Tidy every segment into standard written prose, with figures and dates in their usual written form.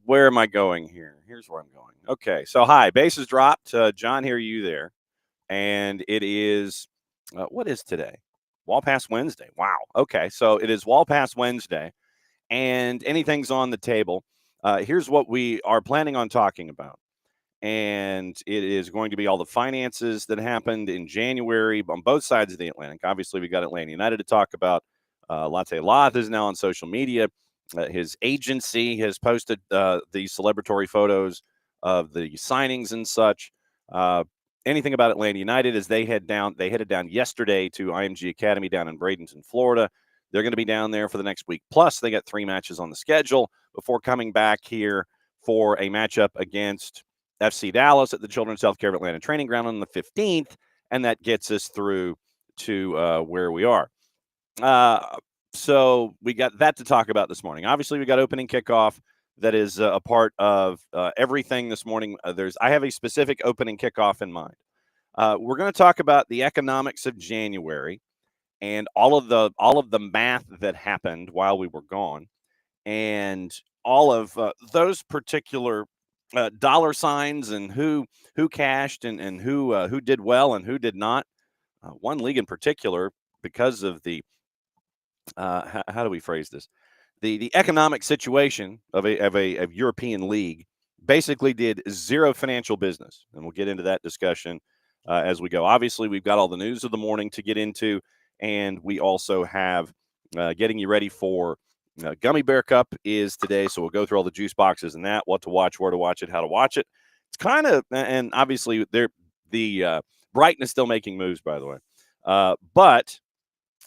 where am I going here? Here's where I'm going. Okay, so hi, bases dropped. John here, you there, and it is what is today? Wall Pass Wednesday. Wow. Okay, so it is Wall Pass Wednesday, and anything's on the table. Here's what we are planning on talking about. And it is going to be all the finances that happened in January on both sides of the Atlantic. Obviously, we got Atlanta United to talk about. Latte Lath is now on social media. His agency has posted the celebratory photos of the signings and such. Uh, Anything about Atlanta United is they headed down yesterday to IMG Academy down in Bradenton, Florida. They're going to be down there for the next week. Plus, they got 3 matches on the schedule before coming back here for a matchup against FC Dallas at the Children's Healthcare of Atlanta training ground on the 15th, and that gets us through to where we are. So we got that to talk about this morning. Obviously, we got opening kickoff that is a part of everything this morning. I have a specific opening kickoff in mind. We're going to talk about the economics of January and all of the math that happened while we were gone, and all of those particular dollar signs and who cashed and who did well and who did not. One league in particular, because of the how do we phrase this? The economic situation of a European league basically did zero financial business, and we'll get into that discussion as we go. Obviously, we've got all the news of the morning to get into, and we also have getting you ready for Gummy Bear Cup is today, so we'll go through all the juice boxes and that, what to watch, where to watch it, how to watch it. It's kind of, and obviously the Brighton is still making moves, by the way, but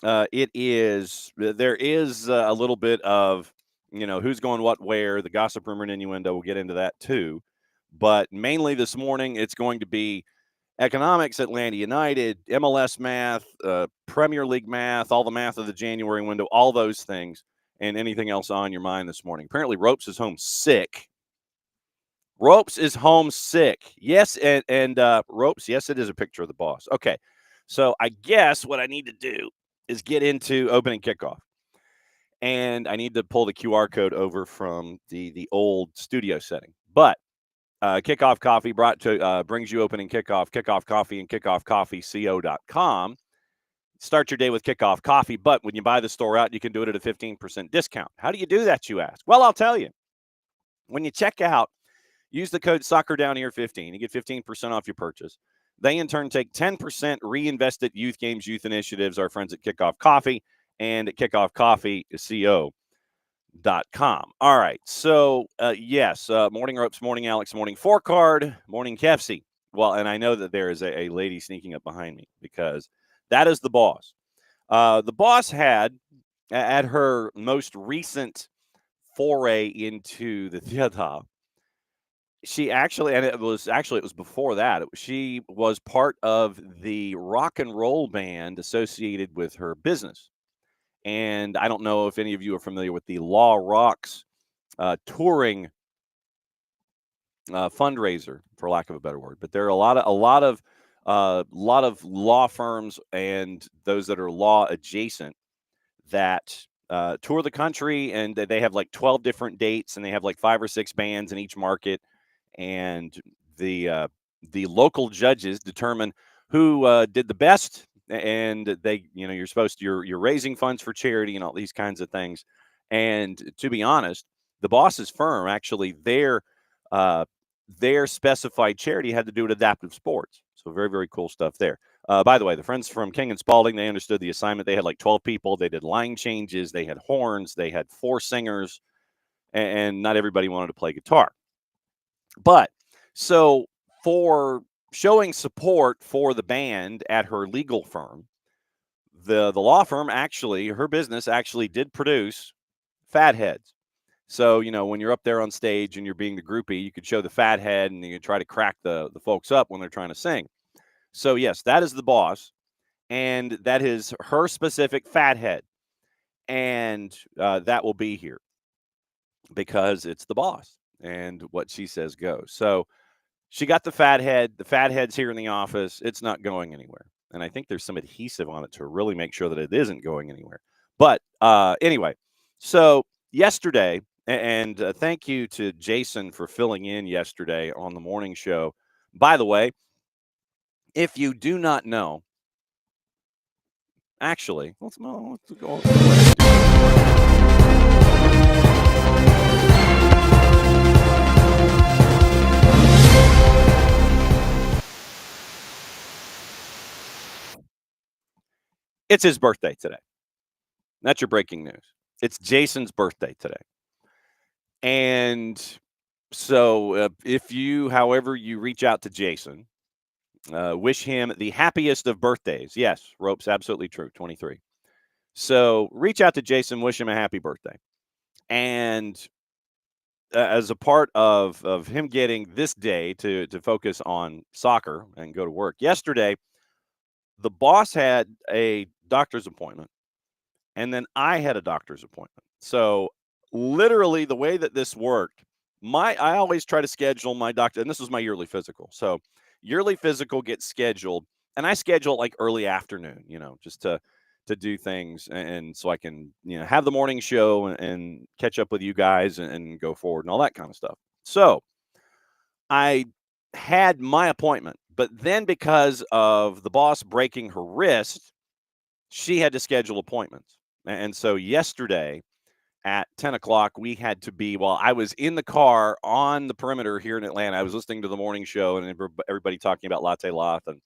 there is a little bit of, who's going what, where, the gossip, rumor, and innuendo. We'll get into that too. But mainly this morning, it's going to be economics, Atlanta United, MLS math, Premier League math, all the math of the January window, all those things, and anything else on your mind this morning. Apparently, Ropes is home sick. Ropes is home sick. Yes, and Ropes, yes, it is a picture of the boss. Okay, so I guess what I need to do is get into opening kickoff. And I need to pull the QR code over from the old studio setting. But Kickoff Coffee brings you opening kickoff coffee, and kickoffcoffeeco.com. Start your day with Kickoff Coffee, but when you buy the store out, you can do it at a 15% discount. How do you do that, you ask? Well, I'll tell you. When you check out, use the code SoccerDownHere15. You get 15% off your purchase. They, in turn, take 10% reinvested youth games, youth initiatives, our friends at Kickoff Coffee and at kickoffcoffeeco.com. All right. So, yes, morning Ropes, morning Alex, morning Four Card, morning Kefsey. Well, and I know that there is a lady sneaking up behind me because that is the boss. The boss had, at her most recent foray into the theater, she actually, and it was before that. She was part of the rock and roll band associated with her business. And I don't know if any of you are familiar with the Law Rocks touring fundraiser, for lack of a better word. But there are a lot of law firms and those that are law adjacent that tour the country, and they have like 12 different dates, and they have like 5 or 6 bands in each market. And the local judges determine who did the best, and they, you're raising funds for charity and all these kinds of things. And to be honest, the boss's firm, actually, their specified charity had to do with adaptive sports. So very, very cool stuff there. By the way, the friends from King and Spalding, they understood the assignment. They had like 12 people. They did line changes. They had horns. They had 4 singers, and not everybody wanted to play guitar. But so for showing support for the band at her legal firm, the law firm, actually, her business actually did produce fat heads. So, when you're up there on stage and you're being the groupie, you could show the fat head and you can try to crack the folks up when they're trying to sing. So, yes, that is the boss, and that is her specific fat head. And that will be here because it's the boss, and what she says goes. So she got the fat head. The fat head's here in the office. It's not going anywhere. And I think there's some adhesive on it to really make sure that it isn't going anywhere. But anyway, so yesterday, And thank you to Jason for filling in yesterday on the morning show. By the way, if you do not know, actually, let's go ahead and do It's his birthday today. That's your breaking news. It's Jason's birthday today. And so if you, however, you reach out to Jason, wish him the happiest of birthdays. Yes, Rope's absolutely true, 23. So reach out to Jason, wish him a happy birthday. And as a part of him getting this day to focus on soccer and go to work, yesterday, the boss had a doctor's appointment, and then I had a doctor's appointment. So literally the way that this worked, I always try to schedule my doctor, and this was my yearly physical. So yearly physical gets scheduled, and I schedule it like early afternoon, just to do things, and so I can have the morning show and catch up with you guys and go forward and all that kind of stuff. So I had my appointment, but then because of the boss breaking her wrist, she had to schedule appointments. And so yesterday at 10 o'clock, we had to be, while I was in the car on the perimeter here in Atlanta, I was listening to the morning show and everybody talking about Latte Lath and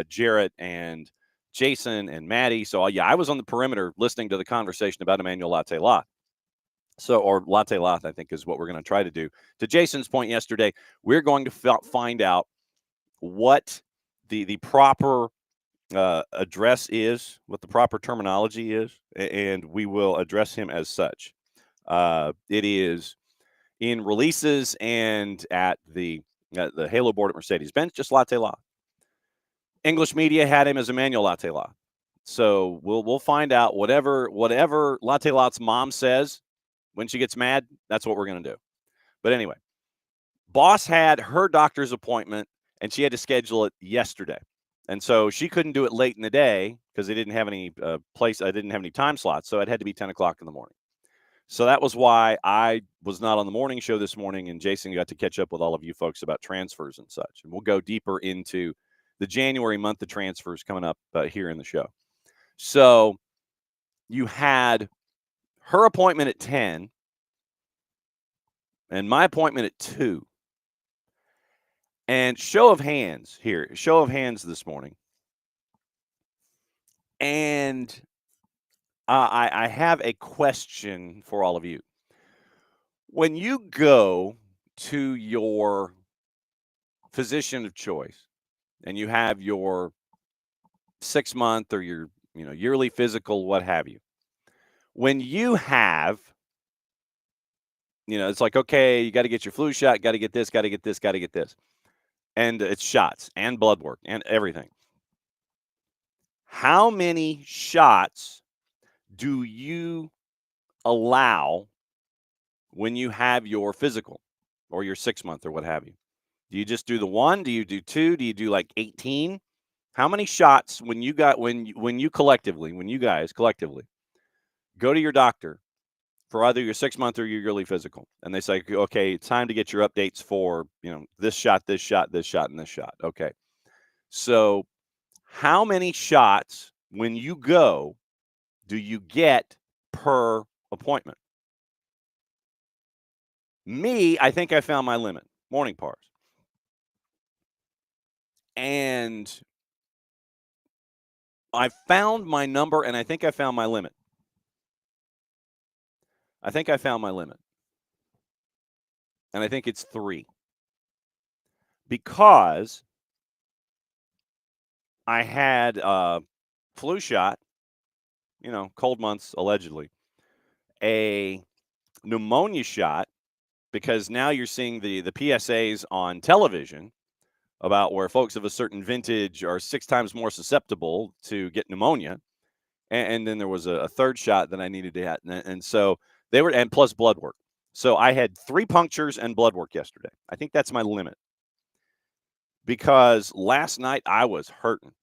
Jarrett and Jason and Maddie. So, yeah, I was on the perimeter listening to the conversation about Emmanuel Latte Lath. So, or Latte Lath, I think, is what we're going to try to do. To Jason's point yesterday, we're going to find out what the proper address is, what the proper terminology is, and we will address him as such. It is in releases and at the Halo board at Mercedes-Benz, just Latte Lath. English media had him as Emmanuel Latte Lath. So we'll find out whatever Latte Lath's mom says when she gets mad, that's what we're going to do. But anyway, boss had her doctor's appointment, and she had to schedule it yesterday. And so she couldn't do it late in the day because they didn't have any I didn't have any time slots. So it had to be 10 o'clock in the morning. So that was why I was not on the morning show this morning, and Jason got to catch up with all of you folks about transfers and such. And we'll go deeper into the January month of transfers coming up here in the show. So you had her appointment at 10 and my appointment at 2. And show of hands this morning. And I have a question for all of you. When you go to your physician of choice and you have your 6-month or your yearly physical, what have you, when you have, it's like, okay, you got to get your flu shot, got to get this, got to get this, got to get this. And it's shots and blood work and everything. How many shots do you allow when you have your physical or your 6-month or what have you? Do you just do the 1? Do you do 2? Do you do like 18? How many shots when you guys collectively go to your doctor for either your 6-month or your yearly physical, and they say, okay, it's time to get your updates for, this shot, this shot, this shot, and this shot. Okay. So how many shots when you go do you get per appointment? Me, I think I found my limit. Morning pars. And I found my number, and I think I found my limit. And I think it's 3. Because I had a flu shot, cold months allegedly, a pneumonia shot, because now you're seeing the PSAs on television about where folks of a certain vintage are 6 times more susceptible to get pneumonia. And then there was a third shot that I needed to get. And so they were, and plus blood work. So I had 3 punctures and blood work yesterday. I think that's my limit. Because last night I was hurting.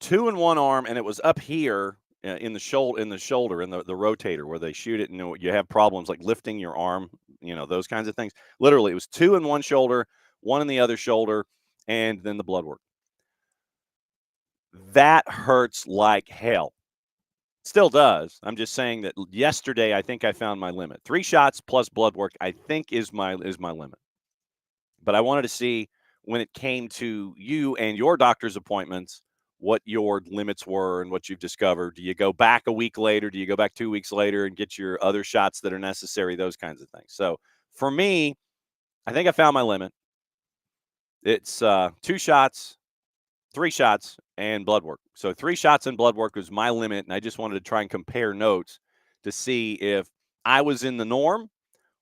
2 in one arm, and it was up here in the shoulder, in the rotator where they shoot it, and you have problems like lifting your arm, those kinds of things. Literally, it was 2 in one shoulder, 1 in the other shoulder, and then the blood work. That hurts like hell. Still does. I'm just saying that yesterday I think I found my limit. 3 shots plus blood work I think is my limit. But I wanted to see, when it came to you and your doctor's appointments, what your limits were and what you've discovered. Do you go back a week later? Do you go back 2 weeks later and get your other shots that are necessary? Those kinds of things. So for me, I think I found my limit. It's 2 shots, 3 shots, and blood work. So 3 shots and blood work was my limit, and I just wanted to try and compare notes to see if I was in the norm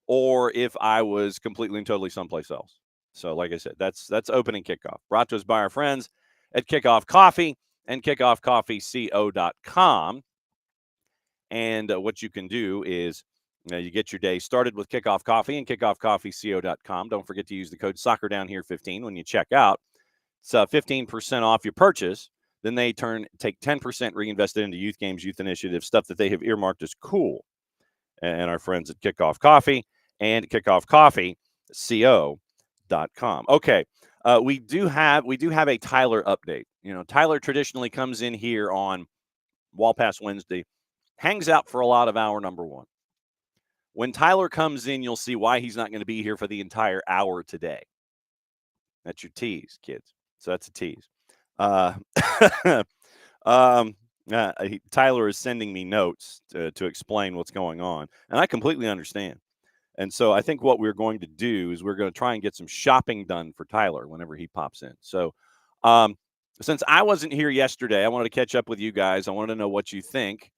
or if I was completely and totally someplace else. So, like I said, that's opening kickoff. Brought to us by our friends at Kickoff Coffee and kickoffcoffeeco.com. And what you can do is you get your day started with Kickoff Coffee and kickoffcoffeeco.com. Don't forget to use the code SoccerDownHere15 when you check out. It's 15% off your purchase. Then they take 10% reinvested into youth games, youth initiatives, stuff that they have earmarked as cool. And our friends at Kickoff Coffee and kickoffcoffeeco.com. Okay, we do have a Tyler update. Tyler traditionally comes in here on Wall Pass Wednesday, hangs out for a lot of hour number 1. When Tyler comes in, you'll see why he's not going to be here for the entire hour today. That's your tease, kids. So that's a tease. Tyler is sending me notes to explain what's going on, and I completely understand. And so I think what we're going to do is we're going to try and get some shopping done for Tyler whenever he pops in. So since I wasn't here yesterday, I wanted to catch up with you guys. I wanted to know what you think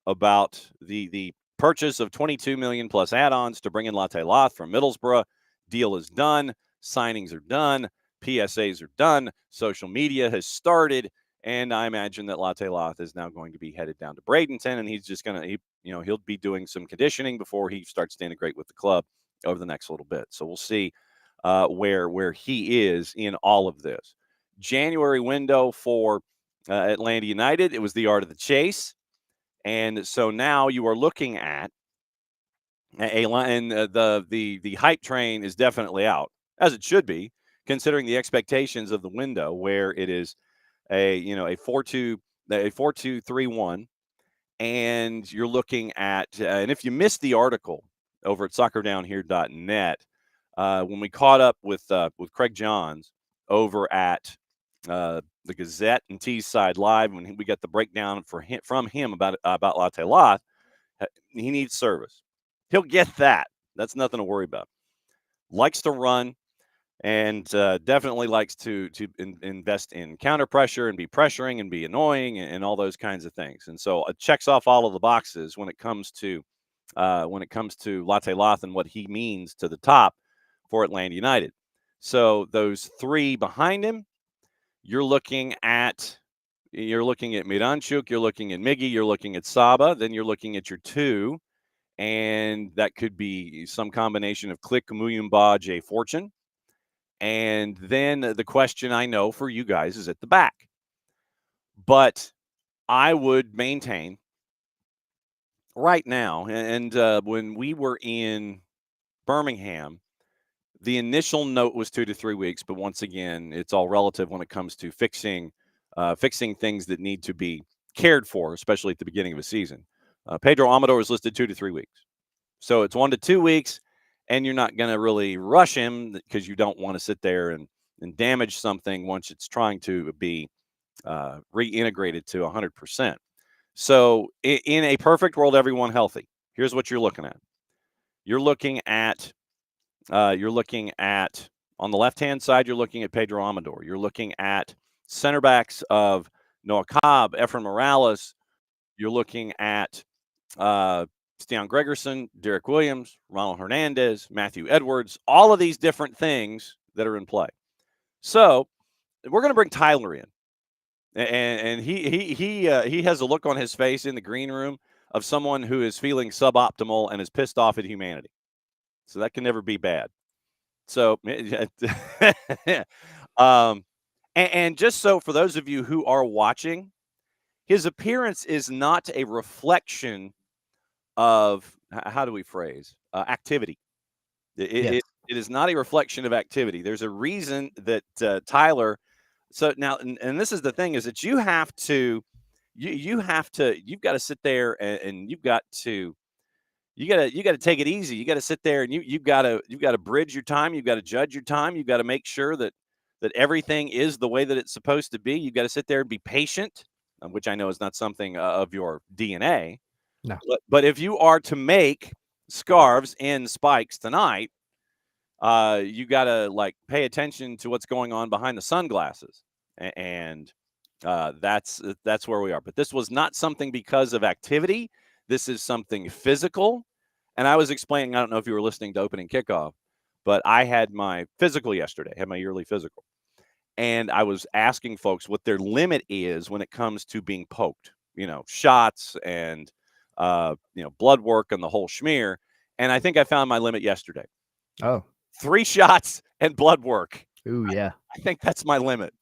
about the purchase of $22 million plus add-ons to bring in Latte Lath from Middlesbrough. Deal is done. Signings are done. PSAs are done. Social media has started. And I imagine that Latte Lath is now going to be headed down to Bradenton, and he's just going to, he'll be doing some conditioning before he starts to integrate with the club over the next little bit. So we'll see where he is in all of this. January window for Atlanta United, it was the art of the chase. And so now you are looking at the hype train is definitely out, as it should be, considering the expectations of the window, where it is a 4-2-3-1, and you're looking at and if you missed the article over at soccerdownhere.net, when we caught up with Craig Johns over at the Gazette and Teesside Live, when we got the breakdown from him about Latte Lath, he needs service. He'll get that. That's nothing to worry about. Likes to run. And definitely likes to invest in counter pressure and be pressuring and be annoying and all those kinds of things. And so it checks off all of the boxes when it comes to Latte Lath and what he means to the top for Atlanta United. So those 3 behind him, you're looking at Miranchuk, you're looking at Miggy, you're looking at Saba, then you're looking at your 2, and that could be some combination of Click, Muyumba, Jay Fortune. And then the question I know for you guys is at the back. But I would maintain right now, and when we were in Birmingham, the initial note was 2 to 3 weeks. But once again, it's all relative when it comes to fixing things that need to be cared for, especially at the beginning of a season. Pedro Amador is listed 2 to 3 weeks. So it's 1 to 2 weeks. And you're not going to really rush him because you don't want to sit there and damage something once it's trying to be reintegrated to 100%. So in a perfect world, everyone healthy, here's what you're looking at. You're looking at on the left-hand side, you're looking at Pedro Amador. You're looking at center backs of Noah Cobb, Efren Morales. You're looking at Stian Gregerson, Derek Williams, Ronald Hernandez, Matthew Edwards, all of these different things that are in play. So we're going to bring Tyler in, and he has a look on his face in the green room of someone who is feeling suboptimal and is pissed off at humanity. So that can never be bad. So, and just so for those of you who are watching, his appearance is not a reflection of, how do we phrase, activity. Yes. It is not a reflection of activity. There's a reason that Tyler. So now, and this is the thing, is that you have to, you've got to sit there, and you've got to, you got to take it easy. You got to sit there, and you've got to bridge your time. You've got to judge your time. You've got to make sure that everything is the way that it's supposed to be. You've got to sit there and be patient, which I know is not something of your DNA. No. But if you are to make scarves and spikes tonight, you got to like pay attention to what's going on behind the sunglasses, and that's where we are. But this was not something because of activity. This is something physical. And I was explaining, I don't know if you were listening to opening kickoff, but I had my physical yesterday, had my yearly physical. And I was asking folks what their limit is when it comes to being poked, shots and, blood work and the whole schmear. And I think I found my limit yesterday. Oh. 3 shots and blood work. Ooh, yeah. I think that's my limit.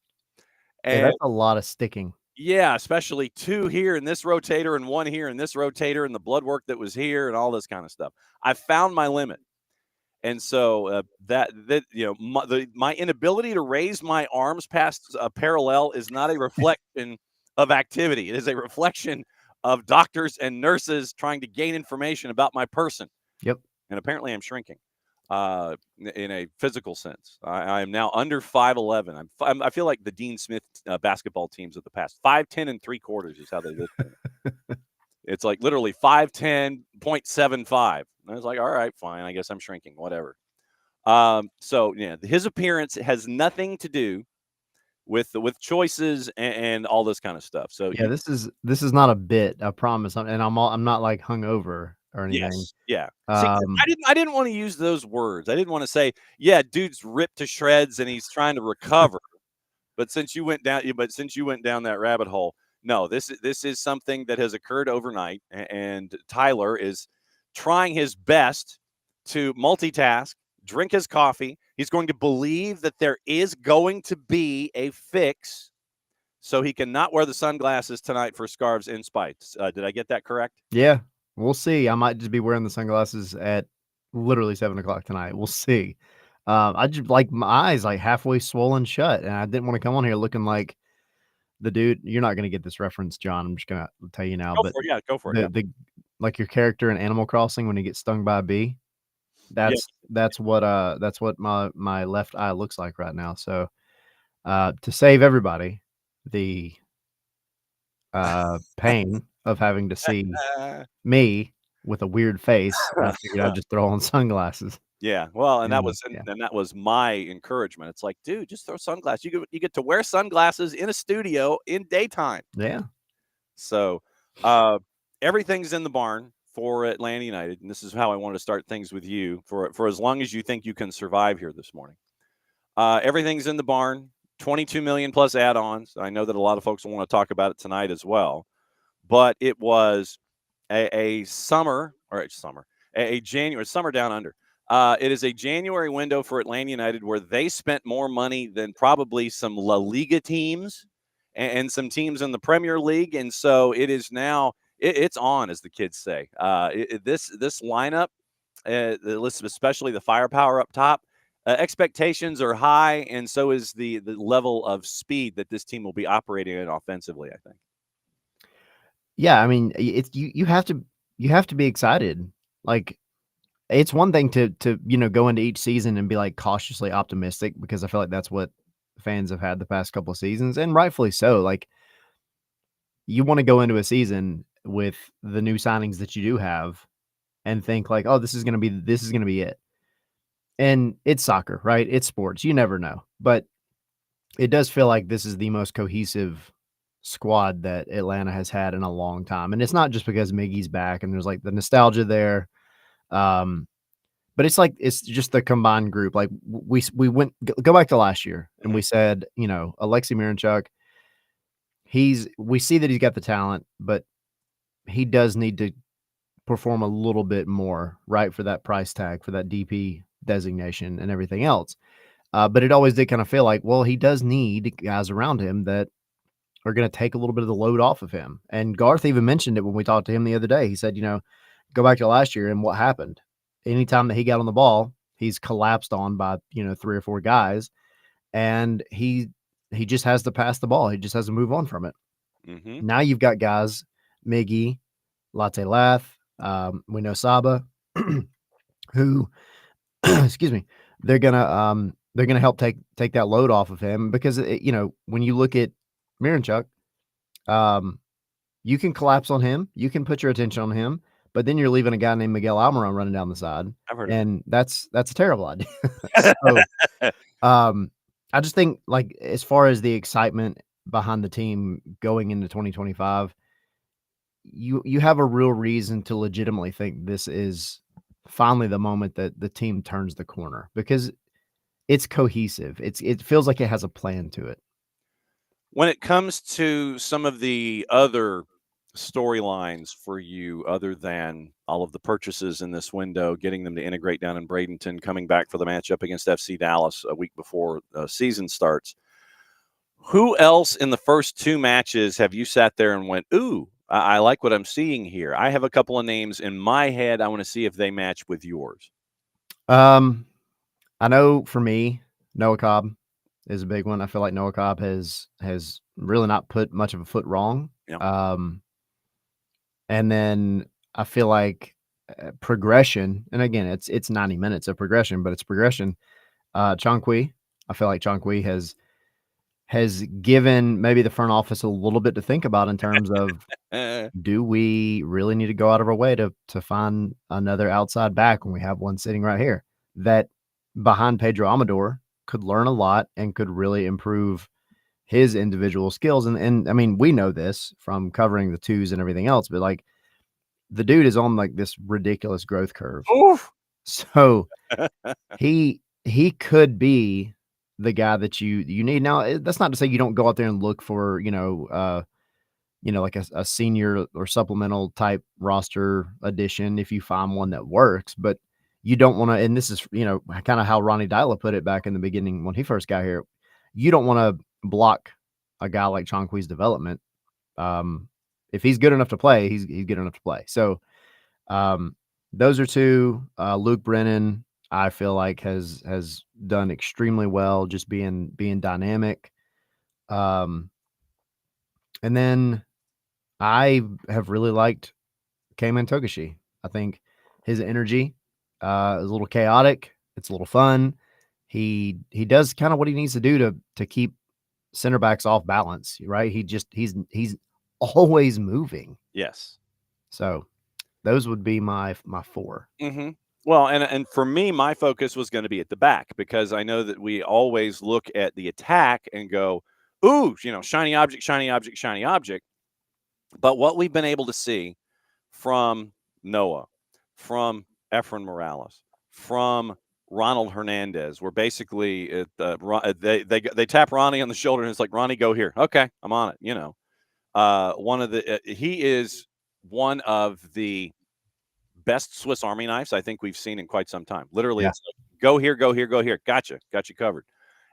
Yeah, And that's a lot of sticking. yeah, especially 2 here in this rotator and 1 here in this rotator and the blood work that was here and all this kind of stuff. I found my limit. And so my inability to raise my arms past a parallel is not a reflection of activity. It is a reflection of doctors and nurses trying to gain information about my person. Yep. And apparently I'm shrinking in a physical sense. I am now under 5'11". I feel like the Dean Smith basketball teams of the past. 5'10" and 3/4 is how they look. It's like literally 5'10.75. I was like, all right, fine. I guess I'm shrinking, whatever. So yeah, his appearance has nothing to do with choices and all this kind of stuff. So Yeah, this is not a bit, I promise. I'm not like hungover or anything. yes, yeah. See, I didn't want to use those words. I didn't want to say, yeah, dude's ripped to shreds and he's trying to recover. But since you went down that rabbit hole, no, this is something that has occurred overnight, and Tyler is trying his best to multitask, drink his coffee. He's going to believe that there is going to be a fix, so he can not wear the sunglasses tonight for scarves and spikes. Did I get that correct? Yeah, we'll see. I might just be wearing the sunglasses at literally 7:00 tonight. We'll see. I just like my eyes like halfway swollen shut, and I didn't want to come on here looking like the dude. You're not going to get this reference, John. I'm just going to tell you now. But Go for it. Yeah. the like your character in Animal Crossing when he gets stung by a bee. That's what my left eye looks like right now. So to save everybody the pain of having to see me with a weird face, I figured I'd just throw on sunglasses. Yeah, well, and that was my encouragement. It's like, dude, just throw sunglasses. You get to wear sunglasses in a studio in daytime. Yeah. So, everything's in the barn for Atlanta United, and this is how I want to start things with you for as long as you think you can survive here this morning. Everything's in the barn. 22 million plus add-ons. I know that a lot of folks will want to talk about it tonight as well, but it was a summer down under. It is a January window for Atlanta United where they spent more money than probably some La Liga teams and some teams in the Premier League. And so it is now, it's on, as the kids say. This lineup, especially the firepower up top, expectations are high, and so is the level of speed that this team will be operating at offensively, I think. Yeah, I mean, it's you have to be excited. Like, it's one thing to go into each season and be like cautiously optimistic, because I feel like that's what fans have had the past couple of seasons, and rightfully so. Like, you want to go into a season with the new signings that you do have and think like, oh, this is gonna be it. And it's soccer, right? It's sports. You never know. But it does feel like this is the most cohesive squad that Atlanta has had in a long time. And it's not just because Miggy's back and there's like the nostalgia there. But it's like, it's just the combined group. Like we went, go back to last year and we said, Alexei Miranchuk, we see that he's got the talent, but he does need to perform a little bit more, right? For that price tag, for that DP designation and everything else. But it always did kind of feel like, well, he does need guys around him that are going to take a little bit of the load off of him. And Garth even mentioned it when we talked to him the other day. He said, go back to last year and what happened. Anytime that he got on the ball, he's collapsed on by, 3 or 4 guys, and he just has to pass the ball. He just has to move on from it. Mm-hmm. Now you've got guys, Miggy, Latte Lath, we know Saba, who, excuse me, they're gonna help take that load off of him because when you look at Miranchuk, um, you can collapse on him, you can put your attention on him, but then you're leaving a guy named Miguel Almiron running down the side, I've heard of him. and that's a terrible idea. So, I just think, like, as far as the excitement behind the team going into 2025, you have a real reason to legitimately think this is finally the moment that the team turns the corner because it's cohesive. It feels like it has a plan to it. When it comes to some of the other storylines for you, other than all of the purchases in this window, getting them to integrate down in Bradenton, coming back for the matchup against FC Dallas a week before season starts, who else in the first 2 matches have you sat there and went, ooh, I like what I'm seeing here? I have a couple of names in my head. I want to see if they match with yours. I know for me, Noah Cobb is a big one. I feel like Noah Cobb has really not put much of a foot wrong. Yeah. And then I feel like progression, and again, it's 90 minutes of progression, but it's progression. Chankwi, I feel like Chankwi has given maybe the front office a little bit to think about in terms of, do we really need to go out of our way to find another outside back when we have one sitting right here that behind Pedro Amador could learn a lot and could really improve his individual skills. And I mean, we know this from covering the twos and everything else, but like the dude is on like this ridiculous growth curve. Oof. So he could be the guy that you need. Now, that's not to say you don't go out there and look for, like a senior or supplemental type roster addition if you find one that works, but you don't want to, and this is, kind of how Ronnie Dyla put it back in the beginning when he first got here. You don't want to block a guy like Chankwi's development. If he's good enough to play, he's good enough to play. So, those are 2. Luke Brennan, I feel like has done extremely well, just being dynamic. And then I have really liked Cayman Togashi. I think his energy is a little chaotic. It's a little fun. He does kind of what he needs to do to keep center backs off balance, right? He's always moving. Yes. So those would be my 4. Mm-hmm. Well, and for me, my focus was going to be at the back because I know that we always look at the attack and go, ooh, shiny object, shiny object, shiny object. But what we've been able to see from Noah, from Efren Morales, from Ronald Hernandez, where basically they tap Ronnie on the shoulder and it's like, Ronnie, go here. Okay, I'm on it. He is one of the best Swiss Army knives I think we've seen in quite some time. Literally, Yeah. it's like, go here, go here, go here. Gotcha. Got you covered.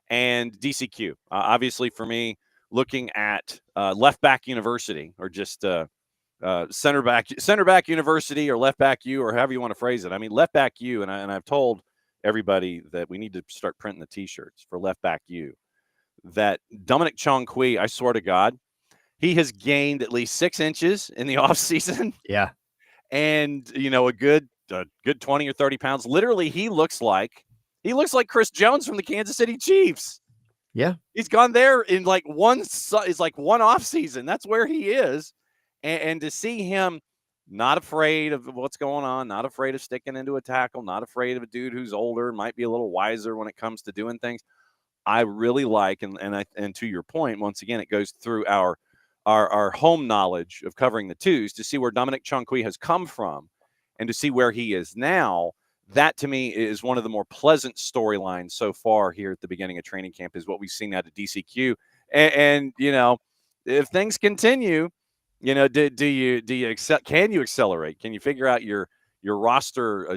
And DCQ, obviously for me, looking at left back university or just center back university or left back U or however you want to phrase it. I mean, left back U, and I've told everybody that we need to start printing the T-shirts for left back U. That Dominic Chong-Kui, I swear to God, he has gained at least 6 inches in the off season. Yeah. And a good 20 or 30 pounds. Literally, he looks like Chris Jones from the Kansas City Chiefs. Yeah. He's gone there in like one off season. That's where he is. And to see him not afraid of what's going on, not afraid of sticking into a tackle, not afraid of a dude who's older, might be a little wiser when it comes to doing things. I really like, and to your point, once again, it goes through our home knowledge of covering the twos to see where Dominic Chong-Kui has come from and to see where he is now. That to me is one of the more pleasant storylines so far here at the beginning of training camp is what we've seen out of DCQ. And if things continue, do you can you accelerate? Can you figure out your roster,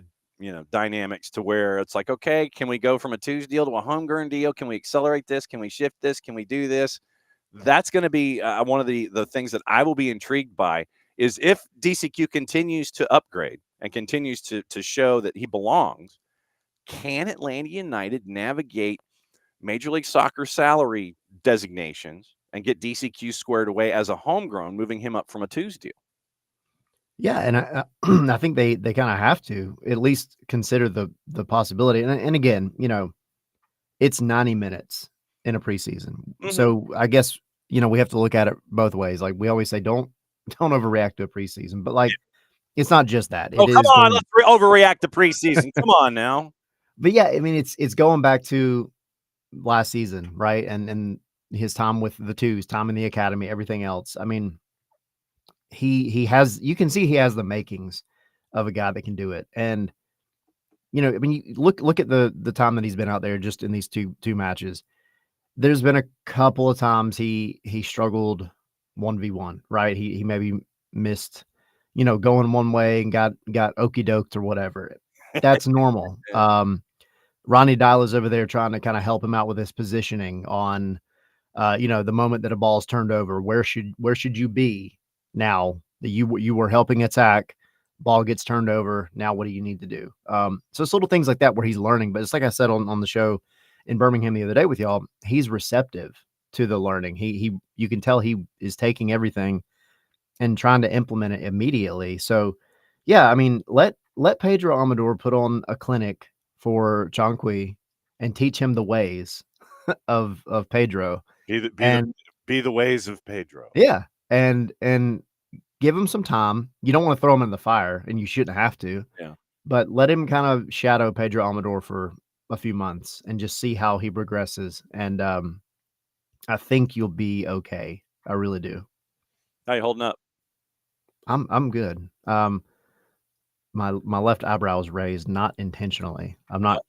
dynamics to where it's like, okay, can we go from a twos deal to a homegrown deal? Can we accelerate this? Can we shift this? Can we do this? that's going to be one of the things that I will be intrigued by is if DCQ continues to upgrade and continues to show that he belongs. Can Atlanta United navigate Major League Soccer salary designations and get DCQ squared away as a homegrown, moving him up from a twos deal? Yeah, and I think they kinda have to at least consider the possibility, and again, it's 90 minutes in a preseason. Mm-hmm. So, I guess, we have to look at it both ways. Like, we always say, don't overreact to a preseason, but, like, it's not just that. Oh, It come is on, going let's overreact to preseason. Come on now. but, yeah, I mean, it's going back to last season, right? And his time with the twos, time in the academy, everything else. I mean, he has you can see he has the makings of a guy that can do it. And, I mean, you look at the time that he's been out there just in these two matches. There's been a couple of times he struggled 1v1, right? He maybe missed, going one way and got okey doked or whatever. That's normal. Ronnie Dyla's over there trying to kind of help him out with his positioning on, the moment that a ball is turned over. Where should you be now that you were helping attack? Ball gets turned over. Now what do you need to do? So it's little things like that where he's learning. But it's like I said on the show in Birmingham the other day with y'all, he's receptive to the learning. You can tell he is taking everything and trying to implement it immediately. So yeah, I mean, let Pedro Amador put on a clinic for Jonqui and teach him the ways of Pedro. Be the be the And be the ways of Pedro. yeah, and give him some time. You don't want to throw him in the fire, and you shouldn't have to, Yeah. but let him kind of shadow Pedro Amador for a few months and just see how he progresses. And I think you'll be okay. I really do. How you holding up? I'm good. My left eyebrow is raised, not intentionally. I'm not.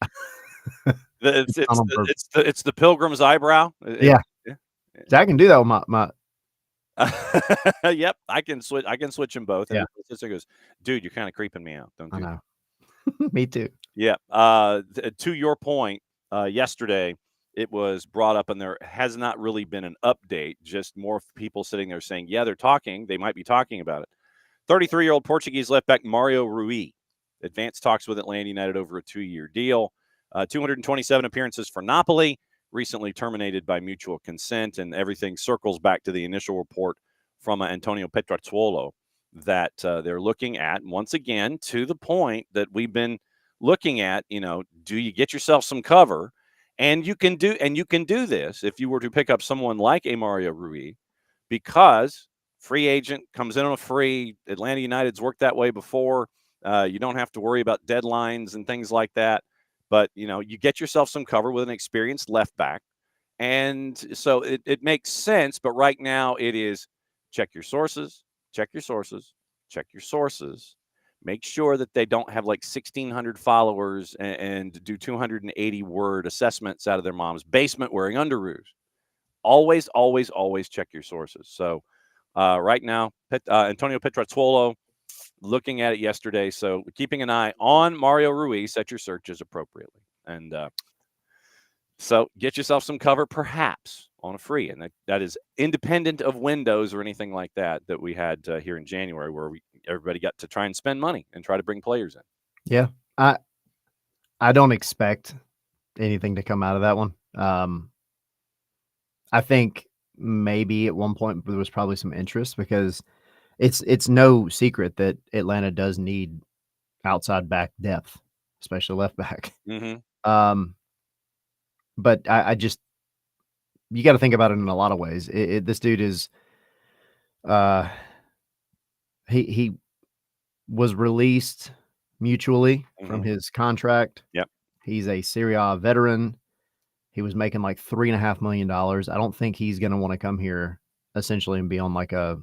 It's Not it's on the purpose. it's the pilgrim's eyebrow. Yeah, Yeah. see, I can do that with my. Yep, I can switch them both. And Yeah, my sister goes, "Dude, you're kind of creeping me out. Don't I do know. that." Me too. Yeah. To your point, yesterday it was brought up, and there has not really been an update. Just more people sitting there saying, "Yeah, they're talking. They might be talking about it." 33-year-old Portuguese left back Mario Rui advanced talks with Atlanta United over a 2-year deal. 227 appearances for Napoli, recently terminated by mutual consent, and everything circles back to the initial report from Antonio Petrozzuolo that they're looking at. Once again, to the point that we've been looking at, do you get yourself some cover? And you can do this if you were to pick up someone like a Mario Rui, because free agent comes in on a free. Atlanta United's worked that way before. You don't have to worry about deadlines and things like that. But you get yourself some cover with an experienced left back, and so it makes sense. But right now it is check your sources, check your sources, check your sources. Make sure that they don't have like 1,600 followers and do 280 word assessments out of their mom's basement wearing underoos. Always, always, always check your sources. So right now, Antonio Petrozzuolo looking at it yesterday. So keeping an eye on Mario Ruiz, set your searches appropriately. And so get yourself some cover, perhaps on a free. And that is independent of windows or anything like that we had here in January, where everybody got to try and spend money and try to bring players in. Yeah, I don't expect anything to come out of that one. I think maybe at one point there was probably some interest because it's no secret that Atlanta does need outside back depth, especially left back. Mm-hmm. Um, but I just you got to think about it in a lot of ways. This dude is uh he was released mutually from Mm-hmm. his contract. Yep. He's a Serie A veteran. He was making like $3.5 million. I don't think he's going to want to come here essentially and be on like a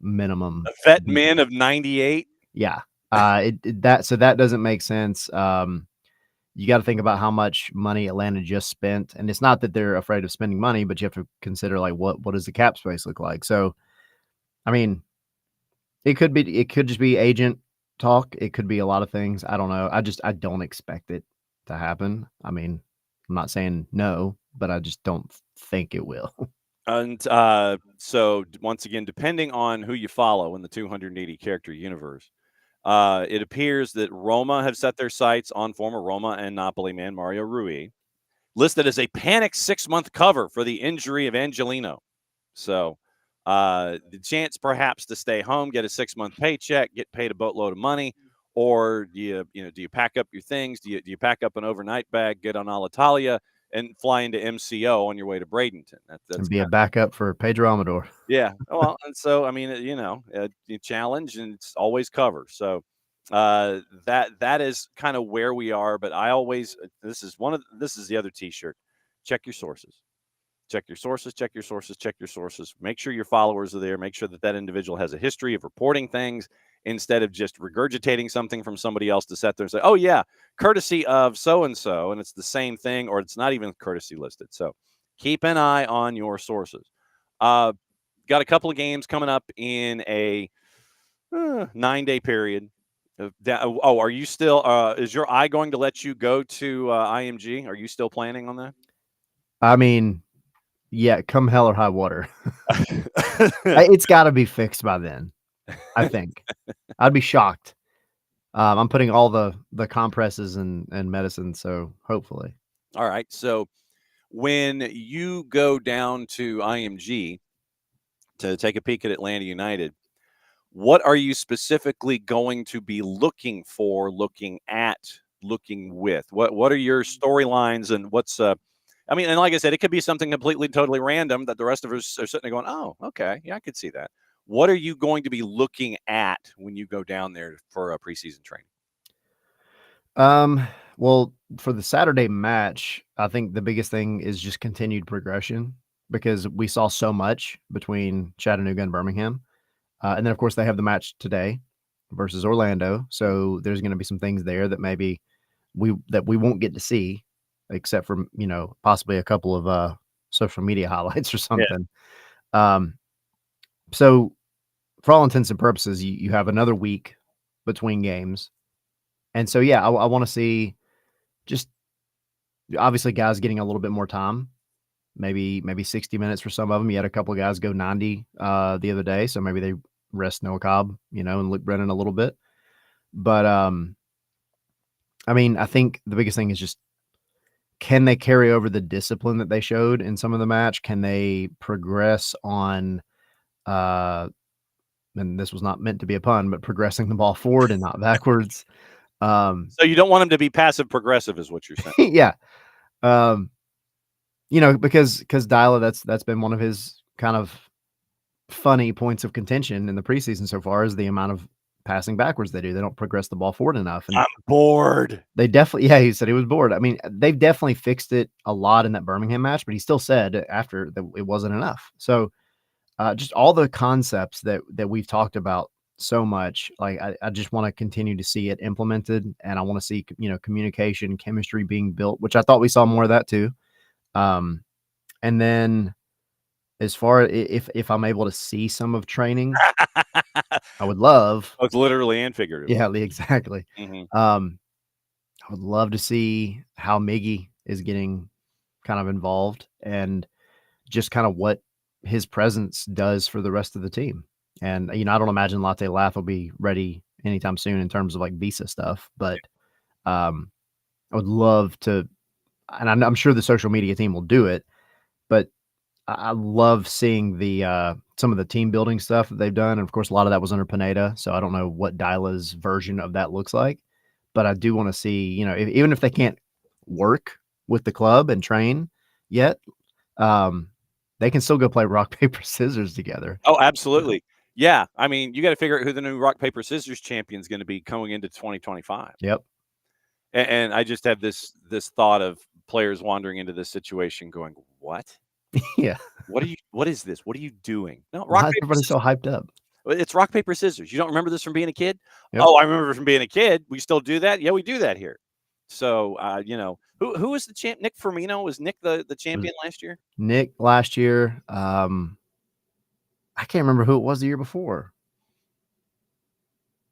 minimum. A vet man of 98. Yeah. That doesn't make sense. You got to think about how much money Atlanta just spent, and it's not that they're afraid of spending money, but you have to consider like what does the cap space look like. So, I mean, it could just be agent talk. It could be a lot of things. I don't know. I don't expect it to happen. I mean, I'm not saying no, but I just don't think it will. And so once again, depending on who you follow in the 280 character universe, it appears that Roma have set their sights on former Roma and Napoli man Mario Rui, listed as a panic 6-month cover for the injury of Angelino. So the chance perhaps to stay home, get a 6-month paycheck, get paid a boatload of money, or do you pack up your things? Do you pack up an overnight bag, get on Alitalia, and fly into MCO on your way to Bradenton? That's And be a kind backup for Pedro Amador. yeah. Well, and so I mean, you challenge and it's always cover. So that is kind of where we are. But I always this is the other T-shirt. Check your sources. Check your sources. Check your sources. Check your sources. Make sure your followers are there. Make sure that individual has a history of reporting things instead of just regurgitating something from somebody else to set there and say, "Oh yeah, courtesy of so and so," and it's the same thing, or it's not even courtesy listed. So keep an eye on your sources. Uh, got a couple of games coming up in a 9-day period. Oh, are you still? Is your eye going to let you go to IMG? Are you still planning on I mean, yeah, come hell or high water. that? It's gotta be fixed by then, I think. I'd be shocked. I'm putting all the compresses and medicine, so hopefully. All right. So when you go down to IMG to take a peek at Atlanta United, what are you specifically going to be looking for, looking at, looking with? What are your storylines and what's I mean, and like I said, it could be something completely totally random that the rest of us are sitting there going, "Oh, okay, yeah, I could see that." What are you going to be looking at when you go down there for a preseason training? Well, for the Saturday match, I think the biggest thing is just continued progression because we saw so much between Chattanooga and Birmingham. And then, of course, they have the match today versus Orlando. So there's going to be some things there that maybe we won't get to see, except for possibly a couple of social media highlights or Yeah. something. Um, so for all intents and purposes, you have another week between games, and so yeah, I want to see just obviously guys getting a little bit more time. Maybe 60 minutes for some of them. You had a couple of guys go 90 the other day, so maybe they rest Noah Cobb, and Luke Brennan a little bit. But I mean, I think the biggest thing is just can they carry over the discipline that they showed in some of the match? Can they progress on uh and this was not meant to be a pun, but progressing the ball forward and not backwards. So you don't want them to be passive progressive, is what you're saying. Yeah. Um, because Dyla, that's been one of his kind of funny points of contention in the preseason so far is the amount of passing backwards they do. They don't progress the ball forward enough. And I'm bored. they definitely, yeah, he said he was bored. I mean, they've definitely fixed it a lot in that Birmingham match, but he still said after that it wasn't enough. So just all the concepts that we've talked about so much, like I just want to continue to see it implemented, and I want to see communication, chemistry being built, which I thought we saw more of that too. And then as far if I'm able to see some of training, I would love, Both literally and figuratively. yeah, exactly. Mhm. I would love to see how Miggy is getting kind of involved and just kind of what his presence does for the rest of the team. And, I don't imagine Latte Lath will be ready anytime soon in terms of like visa stuff, but I would love to, and I'm sure the social media team will do it, but I love seeing the some of the team building stuff that they've done. And of course, a lot of that was under Pineda. So I don't know what Dyla's version of that looks like, but I do want to see, even if they can't work with the club and train yet, um, they can still go play rock, paper, scissors together. Oh, absolutely. Yeah, I mean, you gotta figure out who the new rock, paper, scissors champion is gonna be going into 2025. Yep. And I just have this thought of players wandering into this situation going, "What? Yeah. What is this? What are you doing?" "No, rock, Why is paper, everybody so scissors." hyped up? "It's rock, paper, scissors. You don't remember this from being a kid?" Yep. "Oh, I remember from being a kid. We still do that? Yeah, we do that here." So, who was the champ? Nick Firmino? Was Nick the It was champion last year? Nick last year. I can't remember who it was the year before.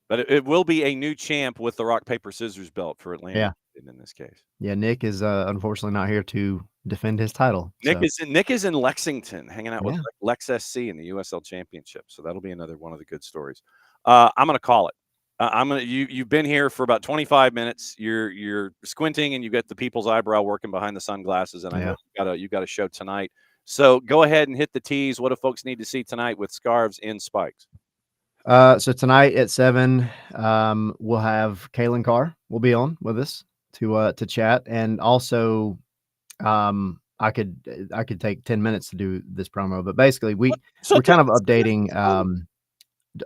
But it will be a new champ with the rock, paper, scissors belt for Atlanta Yeah. United in this case. Yeah. Nick is unfortunately not here to defend his title. Nick is in Lexington, hanging out with Yeah. Lex SC in the USL Championship. So that'll be another one of the good stories. I'm going to call it. I'm gonna. You've been here for about 25 minutes. You're squinting, and you got the people's eyebrow working behind the sunglasses. And I know you got a show tonight. So go ahead and hit the tease. What do folks need to see tonight with scarves and spikes? So tonight at 7, we'll have Kaylin Carr will be on with us to chat, and also I could take 10 minutes to do this promo, but basically we're kind of updating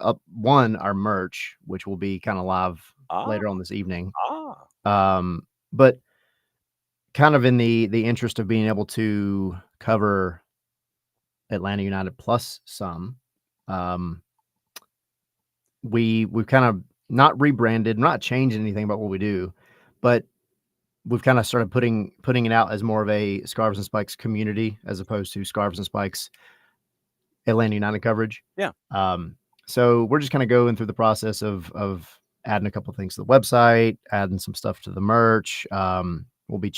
our merch, which will be kind of live later on this evening. But kind of in the interest of being able to cover Atlanta United plus some, we've kind of not rebranded, not changed anything about what we do, but we've kind of started putting it out as more of a Scarves and Spikes community as opposed to Scarves and Spikes Atlanta United coverage. Yeah. So we're just kind of going through the process of adding a couple of things to the website, adding some stuff to the merch. We'll be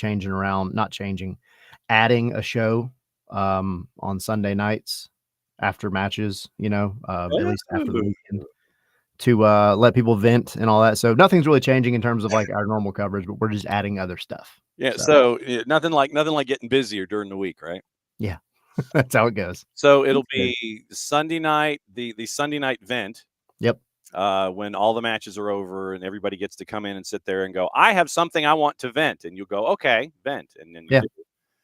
adding a show on Sunday nights after matches, at least after the weekend, to let people vent and all that. So nothing's really changing in terms of like our normal coverage, but we're just adding other stuff. Yeah. So nothing like getting busier during the week, right? Yeah. That's how it goes. So it'll be Sunday night, the Sunday night vent. Yep. When all the matches are over and everybody gets to come in and sit there and go, I have something I want to vent. And you go, okay, vent. And then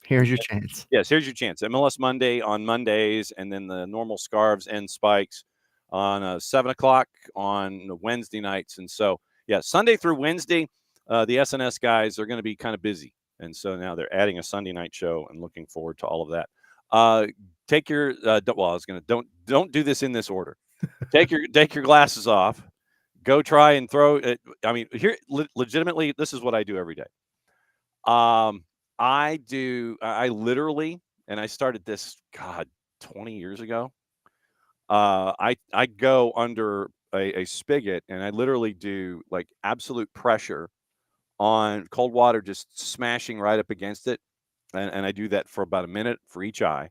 here's your chance. Yes, here's your chance. MLS Monday on Mondays, and then the normal Scarves and Spikes on 7 o'clock on Wednesday nights. And so, yeah, Sunday through Wednesday, the SNS guys are going to be kind of busy. And so now they're adding a Sunday night show and looking forward to all of that. Take your don't do this in this order. Take your glasses off. Go try and throw it. I mean, here legitimately, this is what I do every day. I literally, and I started this 20 years ago. I go under a spigot and I literally do like absolute pressure on cold water, just smashing right up against it. And I do that for about a minute for each eye.